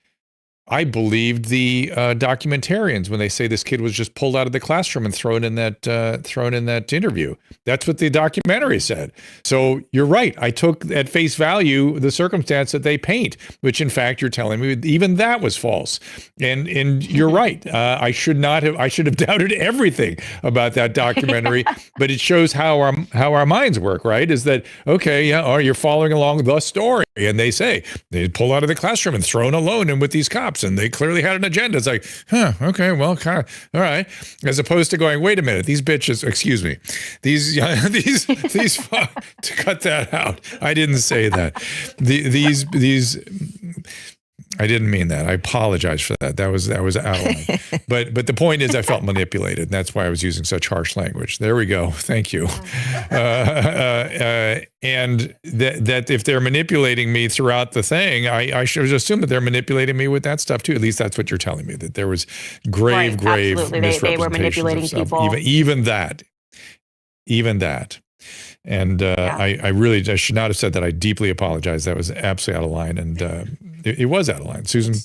I believed the documentarians when they say this kid was just pulled out of the classroom and thrown in that interview. That's what the documentary said. So you're right. I took at face value the circumstance that they paint, which in fact you're telling me even that was false. And you're right. I should have doubted everything about that documentary. But it shows how our minds work. Right? Is that okay? Yeah. Or you're following along the story, and they say they pulled out of the classroom and thrown alone and with these cops. And they clearly had an agenda. It's like, okay, well, kind of, all right. As opposed to going, wait a minute, these bitches, excuse me, these to cut that out. I didn't say that. These I didn't mean that. I apologize for that. That was out of line. But the point is, I felt manipulated, and that's why I was using such harsh language. There we go. Thank you. And that if they're manipulating me throughout the thing, I should assume that they're manipulating me with that stuff too. At least that's what you're telling me. That there was grave absolutely. They were manipulating people. Even that. And I should not have said that. I deeply apologize. That was absolutely out of line, and it was out of line. Susan,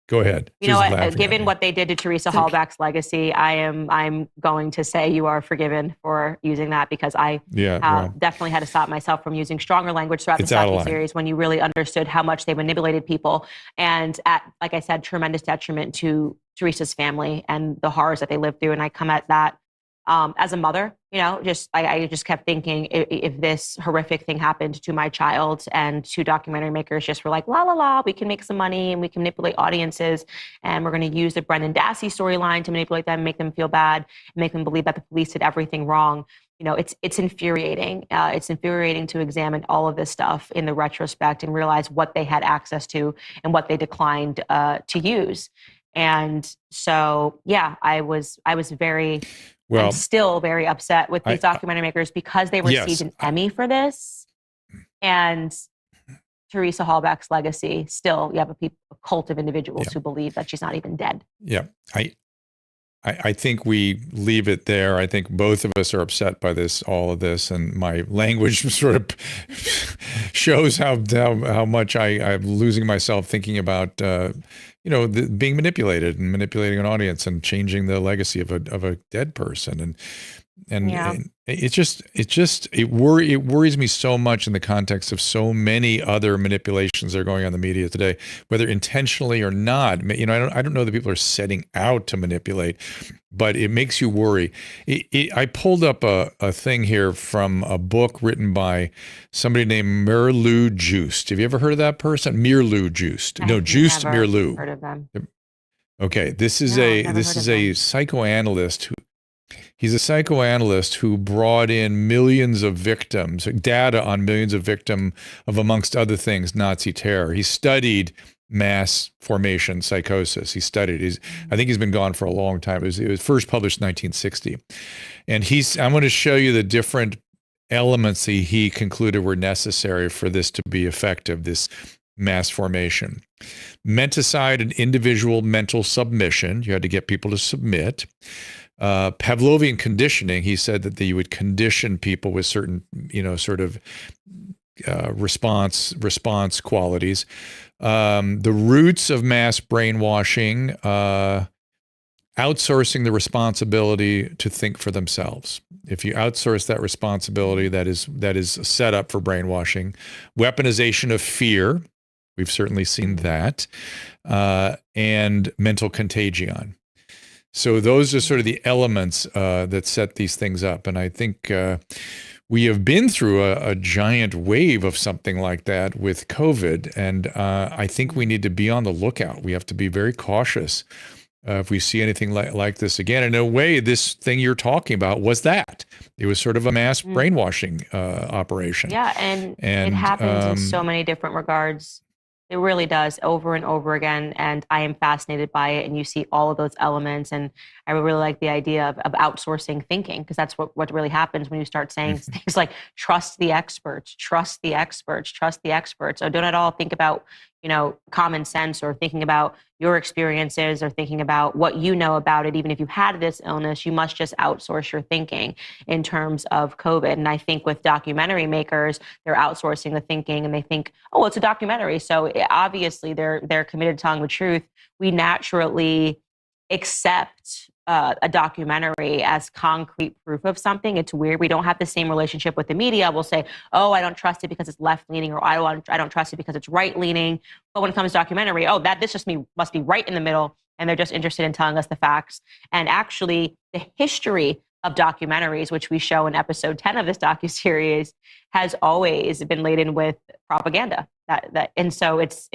go ahead. You know what? Given what they did to Teresa Halbach's legacy, I'm going to say you are forgiven for using that, because I definitely had to stop myself from using stronger language throughout the docu-series when you really understood how much they manipulated people, and like I said, tremendous detriment to Teresa's family and the horrors that they lived through. And I come at that as a mother, I just kept thinking, if this horrific thing happened to my child, and two documentary makers just were like, la, la, la, we can make some money and we can manipulate audiences, and we're going to use the Brendan Dassey storyline to manipulate them, make them feel bad, make them believe that the police did everything wrong. It's infuriating. It's infuriating to examine all of this stuff in the retrospect and realize what they had access to and what they declined to use. And so, I was very... I'm still very upset with these documentary makers, because they received an Emmy for this. And Teresa Halbach's legacy, still, you have a cult of individuals who believe that she's not even dead. Yeah. I think we leave it there. I think both of us are upset by all of this, and my language sort of shows how much I'm losing myself thinking about being manipulated and manipulating an audience and changing the legacy of a dead person, and it worries me so much in the context of so many other manipulations that are going on in the media today, whether intentionally or not. I don't know that people are setting out to manipulate, but it makes you worry. I pulled up a thing here from a book written by somebody named Mirlou Joost. Have you ever heard of that person? Mirlou Joost. No, Joost Mirlou. Heard of them. Okay, this is a psychoanalyst who. He's a psychoanalyst who brought in millions of victims, data on millions of victims of, amongst other things, Nazi terror. He studied mass formation psychosis. I think he's been gone for a long time. It was first published in 1960. And I'm going to show you the different elements that he concluded were necessary for this to be effective, this mass formation. Menticide and individual mental submission. You had to get people to submit. Pavlovian conditioning, he said that you would condition people with certain, response qualities. The roots of mass brainwashing, outsourcing the responsibility to think for themselves. If you outsource that responsibility, that is set up for brainwashing. Weaponization of fear, we've certainly seen that, and mental contagion. So those are sort of the elements that set these things up. And I think we have been through a giant wave of something like that with COVID. And I think we need to be on the lookout. We have to be very cautious if we see anything like this again. In a way, this thing you're talking about was that. It was sort of a mass brainwashing operation. Yeah, and it happens in so many different regards. It really does, over and over again, and I am fascinated by it, and you see all of those elements, and I really like the idea of outsourcing thinking, because that's what really happens when you start saying things like, trust the experts, trust the experts, trust the experts. So don't at all think about, common sense, or thinking about your experiences, or thinking about what you know about it. Even if you had this illness, you must just outsource your thinking in terms of COVID. And I think with documentary makers, they're outsourcing the thinking, and they think, oh, it's a documentary, so obviously they're committed to telling the truth. We naturally accept a documentary as concrete proof of something. It's weird. We don't have the same relationship with the media. We'll say, oh, I don't trust it because it's left-leaning, or I don't trust it because it's right-leaning. But when it comes to documentary, this just must be right in the middle, and they're just interested in telling us the facts. And actually, the history of documentaries, which we show in episode 10 of this docu-series, has always been laden with propaganda. And so it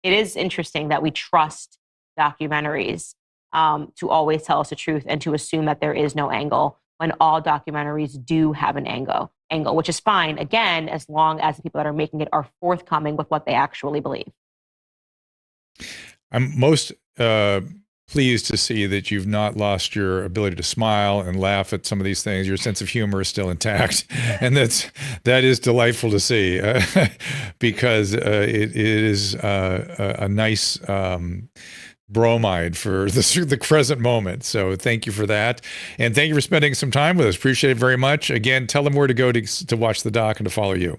is interesting that we trust documentaries to always tell us the truth, and to assume that there is no angle, when all documentaries do have an angle, which is fine, again, as long as the people that are making it are forthcoming with what they actually believe. I'm most pleased to see that you've not lost your ability to smile and laugh at some of these things. Your sense of humor is still intact, and that is delightful to see because it is a nice bromide for the present moment. So thank you for that, and thank you for spending some time with us. Appreciate it very much. Again, tell them where to go to watch the doc and to follow you.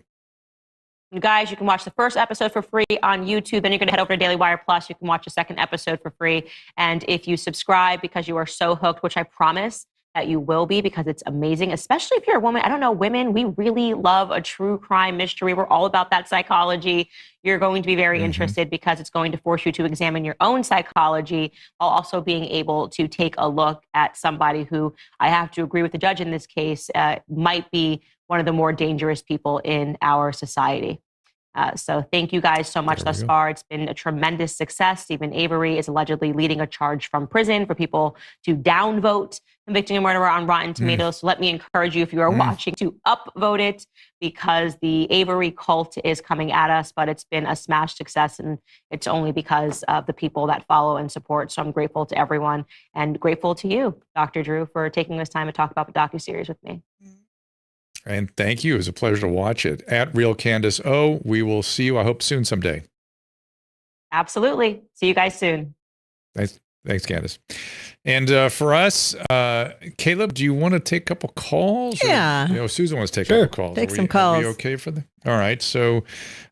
You guys, you can watch the first episode for free on YouTube. Then you're going to head over to Daily Wire Plus. You can watch the second episode for free. And if you subscribe because you are so hooked, which I promise that you will be because it's amazing, especially if you're a woman. I don't know, women, we really love a true crime mystery. We're all about that psychology. You're going to be very interested because it's going to force you to examine your own psychology while also being able to take a look at somebody who, I have to agree with the judge in this case, might be one of the more dangerous people in our society. So thank you guys so much thus far. It's been a tremendous success. Steven Avery is allegedly leading a charge from prison for people to downvote Convicting a Murderer on Rotten Tomatoes. So let me encourage you, if you are watching, to upvote it because the Avery cult is coming at us, but it's been a smash success and it's only because of the people that follow and support. So I'm grateful to everyone and grateful to you, Dr. Drew, for taking this time to talk about the docu-series with me. And thank you. It was a pleasure to watch it. At Real Candace O, we will see you, I hope, soon someday. Absolutely. See you guys soon. Thanks, Candace. And for us, Caleb, do you want to take a couple calls? Yeah. Or, Susan wants to take a couple calls. Take some calls. Are we okay for them? All right. So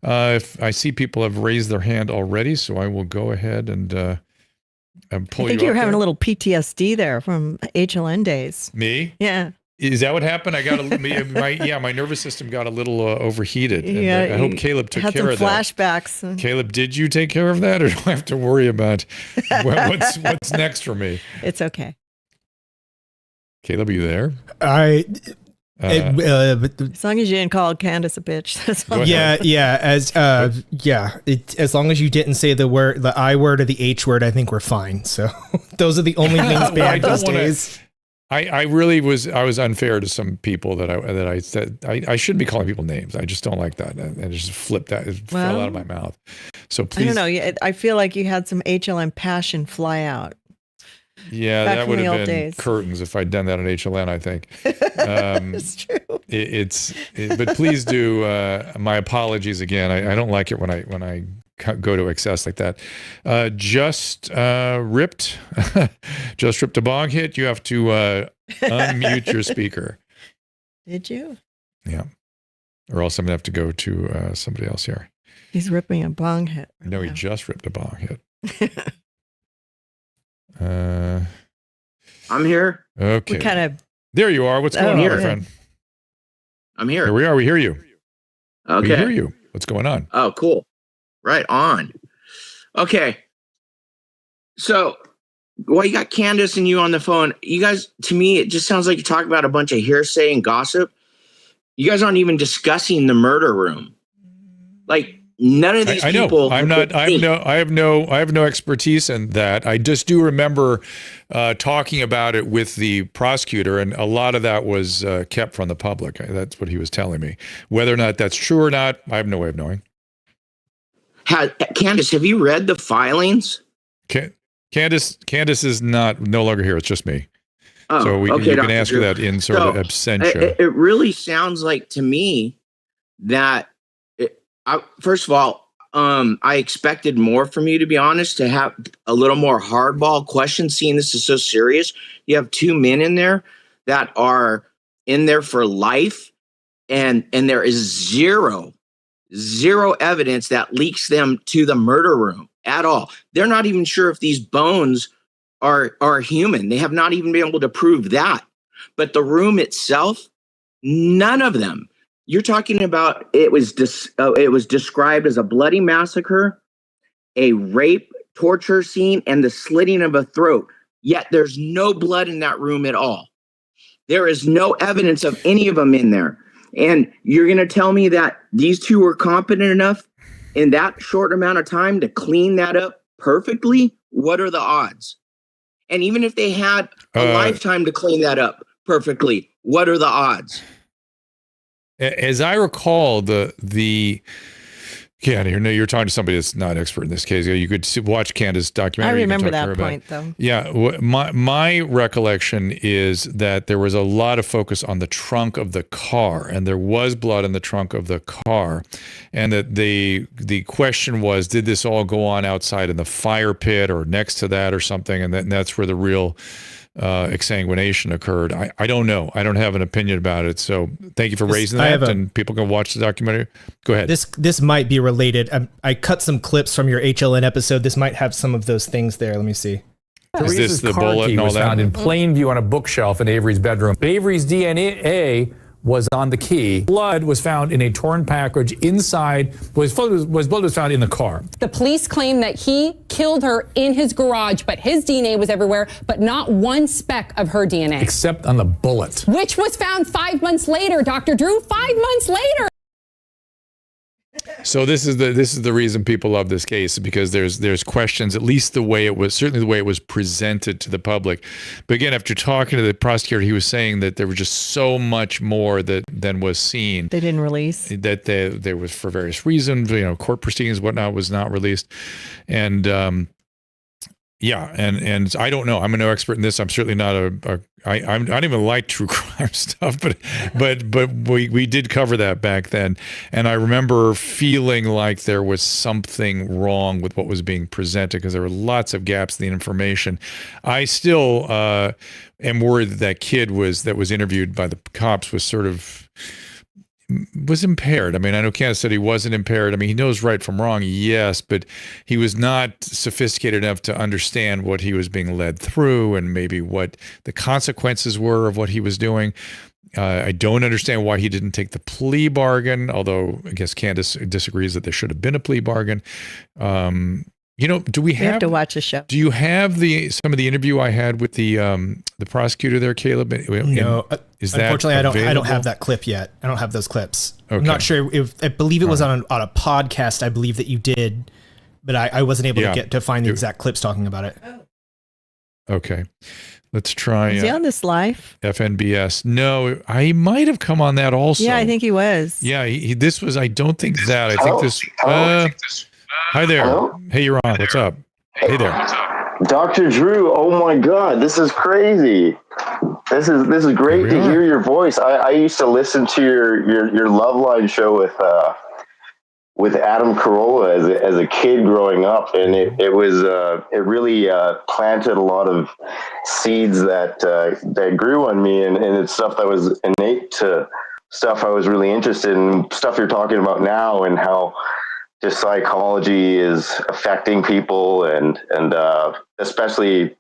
if I see people have raised their hand already, so I will go ahead and pull you up. I think you were having a little PTSD there from HLN days. Me? Yeah. Is that what happened? I got my nervous system got a little overheated. Yeah, And I hope Caleb took care of that. Flashbacks. Caleb, did you take care of that, or do I have to worry about what's next for me? It's okay. Caleb, are you there? As long as you didn't call Candace a bitch. That's all. As long as you didn't say the I word or the H word, I think we're fine. So those are the only things banned these days. I really was unfair to some people that I said I shouldn't be calling people names. I just don't like that, and it just flipped that. It fell out of my mouth. So please, I don't know. I feel like you had some HLN passion fly out. Yeah, Back that would have been days. curtains if I'd done that on HLN. I think it's true. But please do. My apologies again. I don't like it when I go to excess like that. Just ripped a bong hit. You have to unmute your speaker. Did you? Yeah. Or else I'm gonna have to go to somebody else here. He's ripping a bong hit. No, he just ripped a bong hit. I'm here. Okay. There you are. What's going on, my friend? I'm here. Here we are. We hear you. Okay. We hear you. What's going on? Oh, cool. Right on. Okay. So, you got Candace and you on the phone. You guys, to me, it just sounds like you talk about a bunch of hearsay and gossip. You guys aren't even discussing the murder room. Like, none of these people. I have no expertise in that. I just do remember talking about it with the prosecutor, and a lot of that was kept from the public. That's what he was telling me. Whether or not that's true or not, I have no way of knowing. Candace, have you read the filings? Candace is no longer here. It's just me. Oh, so you can ask her that in sort of absentia. It really sounds like to me that, first of all, I expected more from you, to be honest, to have a little more hardball questions, seeing this is so serious. You have two men in there that are in there for life, and there is zero evidence that leaks them to the murder room at all. They're not even sure if these bones are human. They have not even been able to prove that. But the room itself, none of them. You're talking about it was described as a bloody massacre, a rape, torture scene, and the slitting of a throat. Yet there's no blood in that room at all. There is no evidence of any of them in there. And you're going to tell me that these two were competent enough in that short amount of time to clean that up perfectly? What are the odds? And even if they had a lifetime to clean that up perfectly, what are the odds? As I recall, the Yeah, you're talking to somebody that's not expert in this case. You could watch Candace's documentary. I remember that point, though. Yeah, my recollection is that there was a lot of focus on the trunk of the car, and there was blood in the trunk of the car, and that the question was, did this all go on outside in the fire pit or next to that or something? And that's where the real exsanguination occurred. I don't know. I don't have an opinion about it. So thank you for raising that, and people can watch the documentary. Go ahead. This might be related. I cut some clips from your HLN episode. This might have some of those things there. Let me see. Is this the bullet and all was that? Found in plain view on a bookshelf in Avery's bedroom. Avery's DNA was on the key. Blood was found in a torn package inside. Blood was found in the car. The police claim that he killed her in his garage, but his DNA was everywhere, but not one speck of her DNA. Except on the bullet. Which was found 5 months later, Dr. Drew, 5 months later. So this is the reason people love this case, because there's questions, at least certainly the way it was presented to the public. But again, after talking to the prosecutor, he was saying that there was just so much more than was seen. They didn't release. That there was, for various reasons, court proceedings, whatnot, was not released. And yeah, and I don't know. I'm no expert in this. I'm certainly not I don't even like true crime stuff, but we did cover that back then, and I remember feeling like there was something wrong with what was being presented, because there were lots of gaps in the information. I still am worried that kid that was interviewed by the cops was impaired. I mean, I know Candace said he wasn't impaired. I mean, he knows right from wrong, yes, but he was not sophisticated enough to understand what he was being led through and maybe what the consequences were of what he was doing. I don't understand why he didn't take the plea bargain, although I guess Candace disagrees that there should have been a plea bargain. Do we have to watch a show? Do you have some of the interview I had with the prosecutor there, Caleb? No, unfortunately, I don't have that clip yet. I don't have those clips. Okay. I'm not sure if I believe it was on a podcast. I believe that you did, but I wasn't able to get to find the exact clips talking about it. Okay, let's try. Is he on this live? FNBS? No, I might have come on that also. Yeah, I think he was. Yeah, this was. I don't think that. I think this. Hi there. Hello? Hey, you're on. What's up? Hey there. Dr. Drew, oh my God, this is crazy. This is great to hear your voice. I used to listen to your Loveline show with Adam Carolla as a kid growing up, and it really planted a lot of seeds that grew on me, and it's stuff that was innate to stuff I was really interested in, stuff you're talking about now, and how just psychology is affecting people, and especially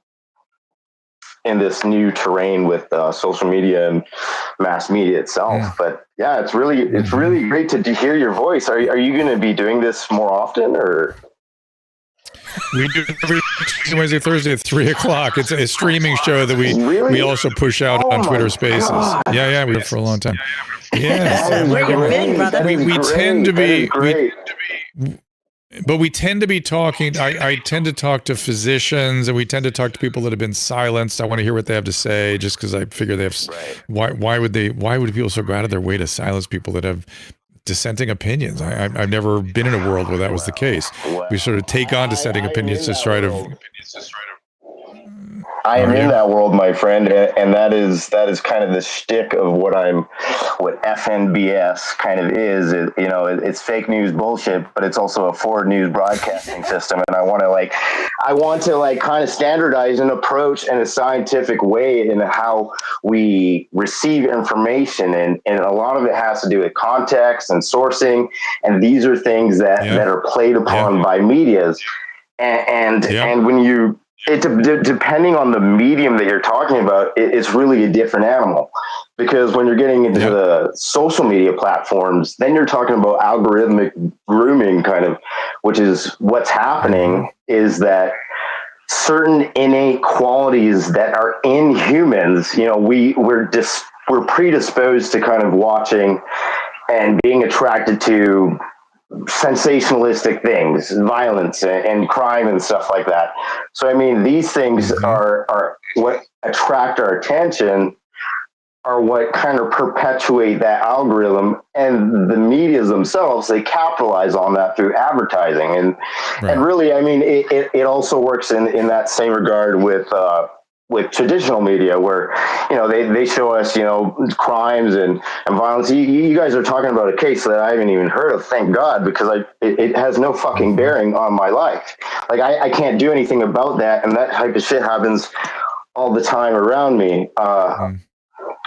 in this new terrain with social media and mass media itself. Yeah. But yeah, it's really great to hear your voice. Are you going to be doing this more often, or? We do every Wednesday, Thursday at 3:00. It's a streaming show that we also push out on Twitter Spaces. God. Yeah, we did for a long time. Yes, we tend to be. But we tend to be talking. I tend to talk to physicians, and we tend to talk to people that have been silenced. I want to hear what they have to say, just because I figure they have. Right. Why would people so go out of their way to silence people that have dissenting opinions? I've never been in a world where that was the case. We sort of take on dissenting opinions to try to. I am in that world, my friend, and that is kind of the shtick of what FNBS kind of is. It's fake news bullshit, but it's also a forward news broadcasting system, and I want to kind of standardize an approach in a scientific way in how we receive information, and a lot of it has to do with context and sourcing, and these are things that are played upon by medias, and when you. Depending on the medium that you're talking about, it's really a different animal, because when you're getting into the social media platforms, then you're talking about algorithmic grooming, kind of, which is what's happening is that certain innate qualities that are in humans, we're predisposed to kind of watching and being attracted to sensationalistic things, violence and crime and stuff like that. So, I mean, these things are what attract our attention are what kind of perpetuate that algorithm, and the medias themselves, they capitalize on that through advertising. And really, I mean, it also works in that same regard with traditional media, where, you know, they show us, you know, crimes and violence. You guys are talking about a case that I haven't even heard of, thank God, because it has no fucking bearing on my life. Like, I can't do anything about that, and that type of shit happens all the time around me.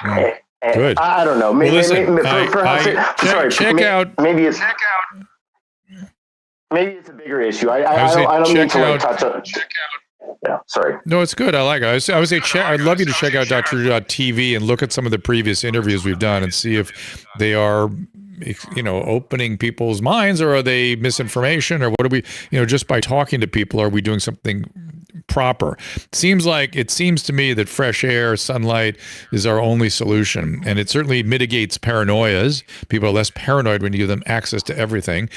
Good. I don't know. Maybe, maybe it's a bigger issue. I don't need to like touch on. Yeah, sorry. No, it's good. I like it. I would say I'd love you to check out Dr.TV and look at some of the previous interviews we've done and see if they are, you know, opening people's minds, or are they misinformation, or what are we, you know, just by talking to people, are we doing something proper? It seems to me that fresh air, sunlight is our only solution, and it certainly mitigates paranoias. People are less paranoid when you give them access to everything,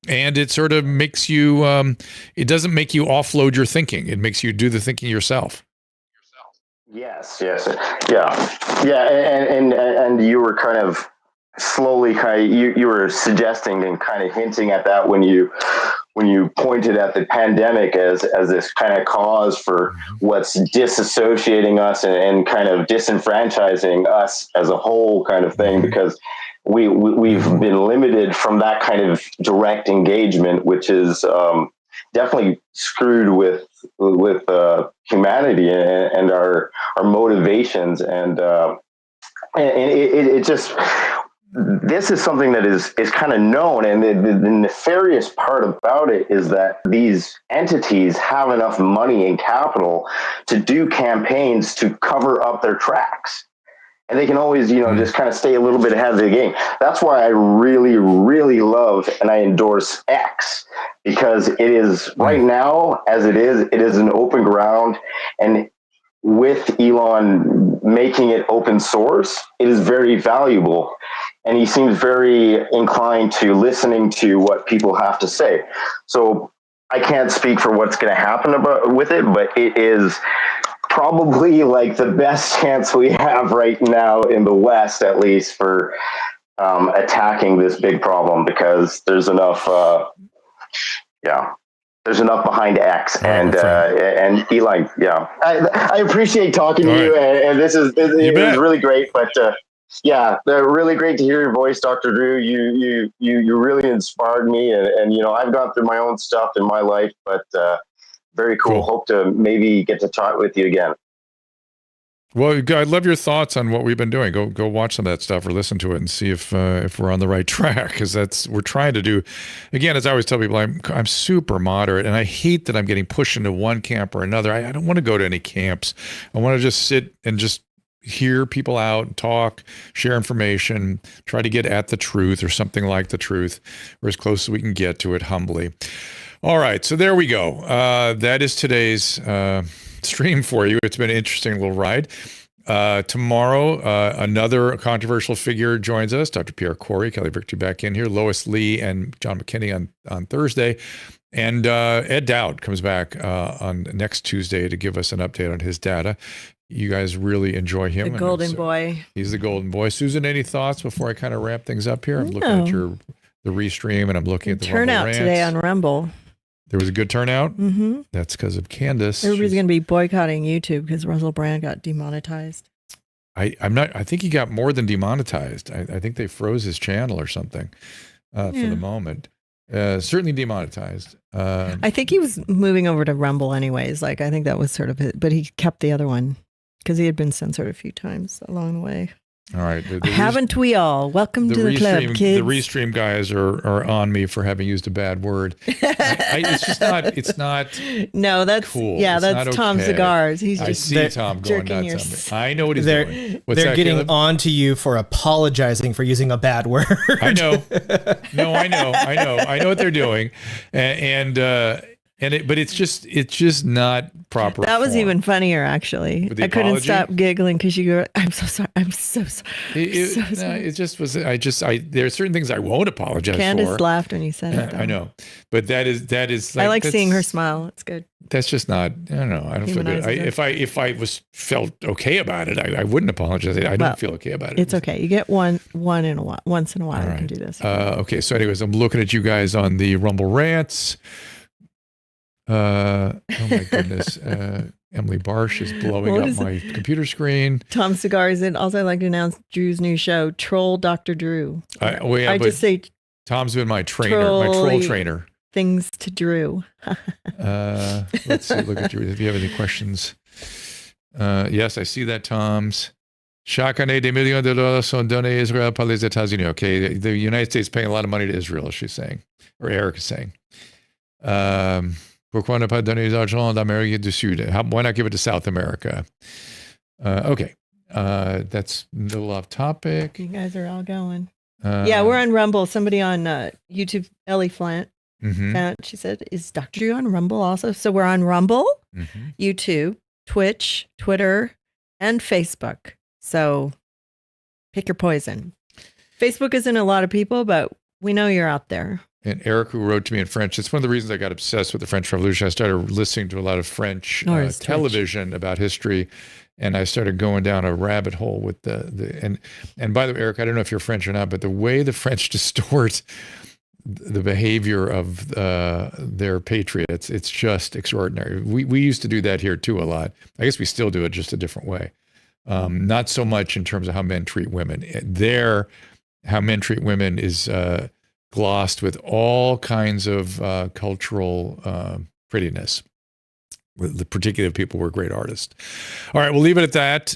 and it sort of makes you it doesn't make you offload your thinking. It makes you do the thinking yourself. Yes, and you were kind of slowly you were suggesting and kind of hinting at that when you pointed at the pandemic as this kind of cause for what's disassociating us and kind of disenfranchising us as a whole kind of thing, because we've been limited from that kind of direct engagement, which is definitely screwed with humanity and our motivations, and it just, this is something that is kind of known, and the nefarious part about it is that these entities have enough money and capital to do campaigns to cover up their tracks. And they can always, you know, just kind of stay a little bit ahead of the game. That's why I really, really love and I endorse X, because it is right now, as it is an open ground. And with Elon making it open source, it is very valuable. And he seems very inclined to listening to what people have to say. So I can't speak for what's going to happen with it, but it is probably like the best chance we have right now in the West, at least, for attacking this big problem, because there's enough, there's enough behind X and Elon. Yeah, I appreciate talking to you, and this is really great. But they're really great to hear your voice, Dr. Drew. You really inspired me, and you know, I've gone through my own stuff in my life, but very cool. Hope to maybe get to talk with you again. Well, I love your thoughts on what we've been doing. Go watch some of that stuff or listen to it and see if we're on the right track, because we're trying to do. Again, as I always tell people, I'm super moderate, and I hate that I'm getting pushed into one camp or another. I don't want to go to any camps. I want to just sit and just hear people out, talk, share information, try to get at the truth or something like the truth, or as close as we can get to it humbly. All right, so there we go. That is today's stream for you. It's been an interesting little ride. Tomorrow, another controversial figure joins us, Dr. Pierre Corey, Kelly Victory back in here, Lois Lee and John McKinney on Thursday. And Ed Dowd comes back on next Tuesday to give us an update on his data. You guys really enjoy him. The golden boy. He's the golden boy. Susan, any thoughts before I kind of wrap things up here? I'm looking at the restream, and I'm looking at the turnout today on Rumble. There was a good turnout? Mm-hmm. That's because of Candace. Everybody's going to be boycotting YouTube because Russell Brand got demonetized. I think he got more than demonetized. I think they froze his channel or something for the moment. Certainly demonetized. I think he was moving over to Rumble anyways. Like, I think that was sort of it, but he kept the other one because he had been censored a few times along the way. All right. Haven't we all? Welcome to the club, kids. The Restream guys are on me for having used a bad word. It's just not, it's not no, that's cool. Yeah, it's that's Tom okay. Cigars. He's just I see Tom going nuts on me. I know what he's doing. They're getting on to you for apologizing for using a bad word. I know. No, I know what they're doing. And But it's just not proper. That was form. even funnier, actually. I couldn't stop giggling because you were, I'm so sorry. I'm so sorry. It just was, there are certain things I won't apologize Candace for. laughed when you said it. I know. But that is I like seeing her smile. It's good. That's just not, I don't know. I don't feel good. If I felt okay about it, I wouldn't apologize. I don't feel okay about it. It's okay. You get once in a while. Once in a while, All you can do this. Okay. So anyways, I'm looking at you guys on the Rumble rants. Oh my goodness. Emily Barsh is blowing up my computer screen. Tom Cigars in. Also, I'd like to announce Drew's new show, Troll Dr. Drew. I just say Tom's been my trainer, my troll trainer. Things to Drew. Let's see. Look at Drew. If you have any questions. Yes, I see that, Tom's. Chaque année, des millions de dollars sont donnés à Israël par les États-Unis. Okay, the United States is paying a lot of money to Israel, she's saying. Or Eric is saying. Pourquoi ne pas donner l'argent d'Amérique du Sud? Why not give it to South America? Okay. That's a little off topic. You guys are all going. Yeah, we're on Rumble. Somebody on YouTube, Ellie Flant, she said, is Dr. Drew on Rumble also? So we're on Rumble, YouTube, Twitch, Twitter, and Facebook. So pick your poison. Facebook isn't a lot of people, but we know you're out there. And Eric, who wrote to me in French, it's one of the reasons I got obsessed with the French Revolution. I started listening to a lot of French television about history, and I started going down a rabbit hole with and by the way, Eric, I don't know if you're French or not, but the way the French distort the behavior of their patriots, it's just extraordinary. We used to do that here too a lot. I guess we still do it, just a different way. Not so much in terms of how men treat women. How men treat women is glossed with all kinds of cultural prettiness, particularly if people were great artists. All right, we'll leave it at that.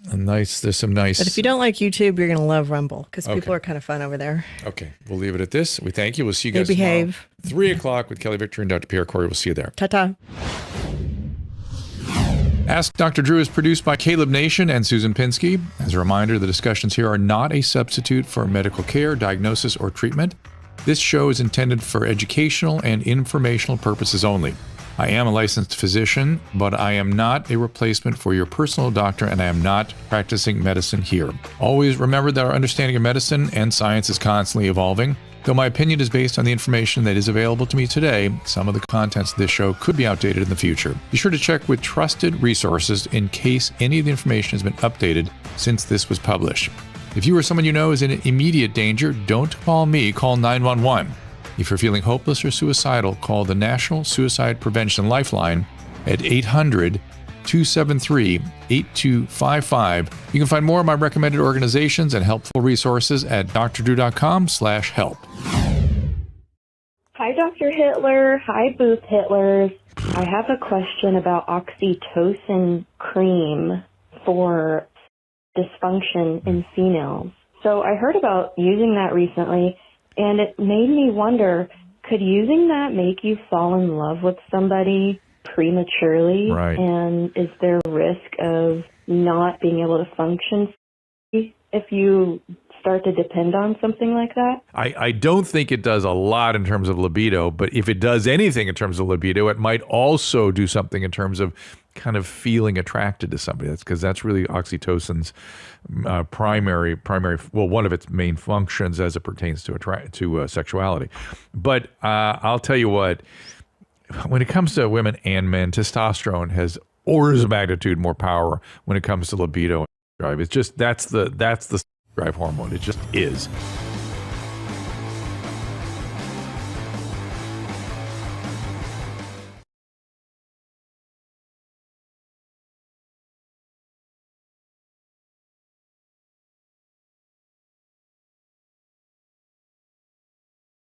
There's some nice. But if you don't like YouTube, you're going to love Rumble because people are kind of fun over there. Okay, we'll leave it at this. We thank you. We'll see you guys tomorrow, 3 o'clock with Kelly Victor and Dr. Pierre Corey. We'll see you there. Ta-ta. Ask Dr. Drew is produced by Caleb Nation and Susan Pinsky. As a reminder, the discussions here are not a substitute for medical care, diagnosis, or treatment. This show is intended for educational and informational purposes only. I am a licensed physician, but I am not a replacement for your personal doctor, and I am not practicing medicine here. Always remember that our understanding of medicine and science is constantly evolving. Though my opinion is based on the information that is available to me today, some of the contents of this show could be outdated in the future. Be sure to check with trusted resources in case any of the information has been updated since this was published. If you or someone you know is in immediate danger, don't call me, call 911. If you're feeling hopeless or suicidal, call the National Suicide Prevention Lifeline at 800-273-8255. You can find more of my recommended organizations and helpful resources at drdrew.com/help. Hi, Dr. Hitler. Hi, Booth Hitlers. I have a question about oxytocin cream for dysfunction in females. So I heard about using that recently, and it made me wonder, could using that make you fall in love with somebody prematurely? Right. And is there a risk of not being able to function if you start to depend on something like that? I don't think it does a lot in terms of libido, but if it does anything in terms of libido, it might also do something in terms of kind of feeling attracted to somebody. That's because that's really oxytocin's primary, well, one of its main functions as it pertains to sexuality. But I'll tell you what, when it comes to women and men, testosterone has orders of magnitude more power when it comes to libido and drive. It's just that's the drive hormone. It just is.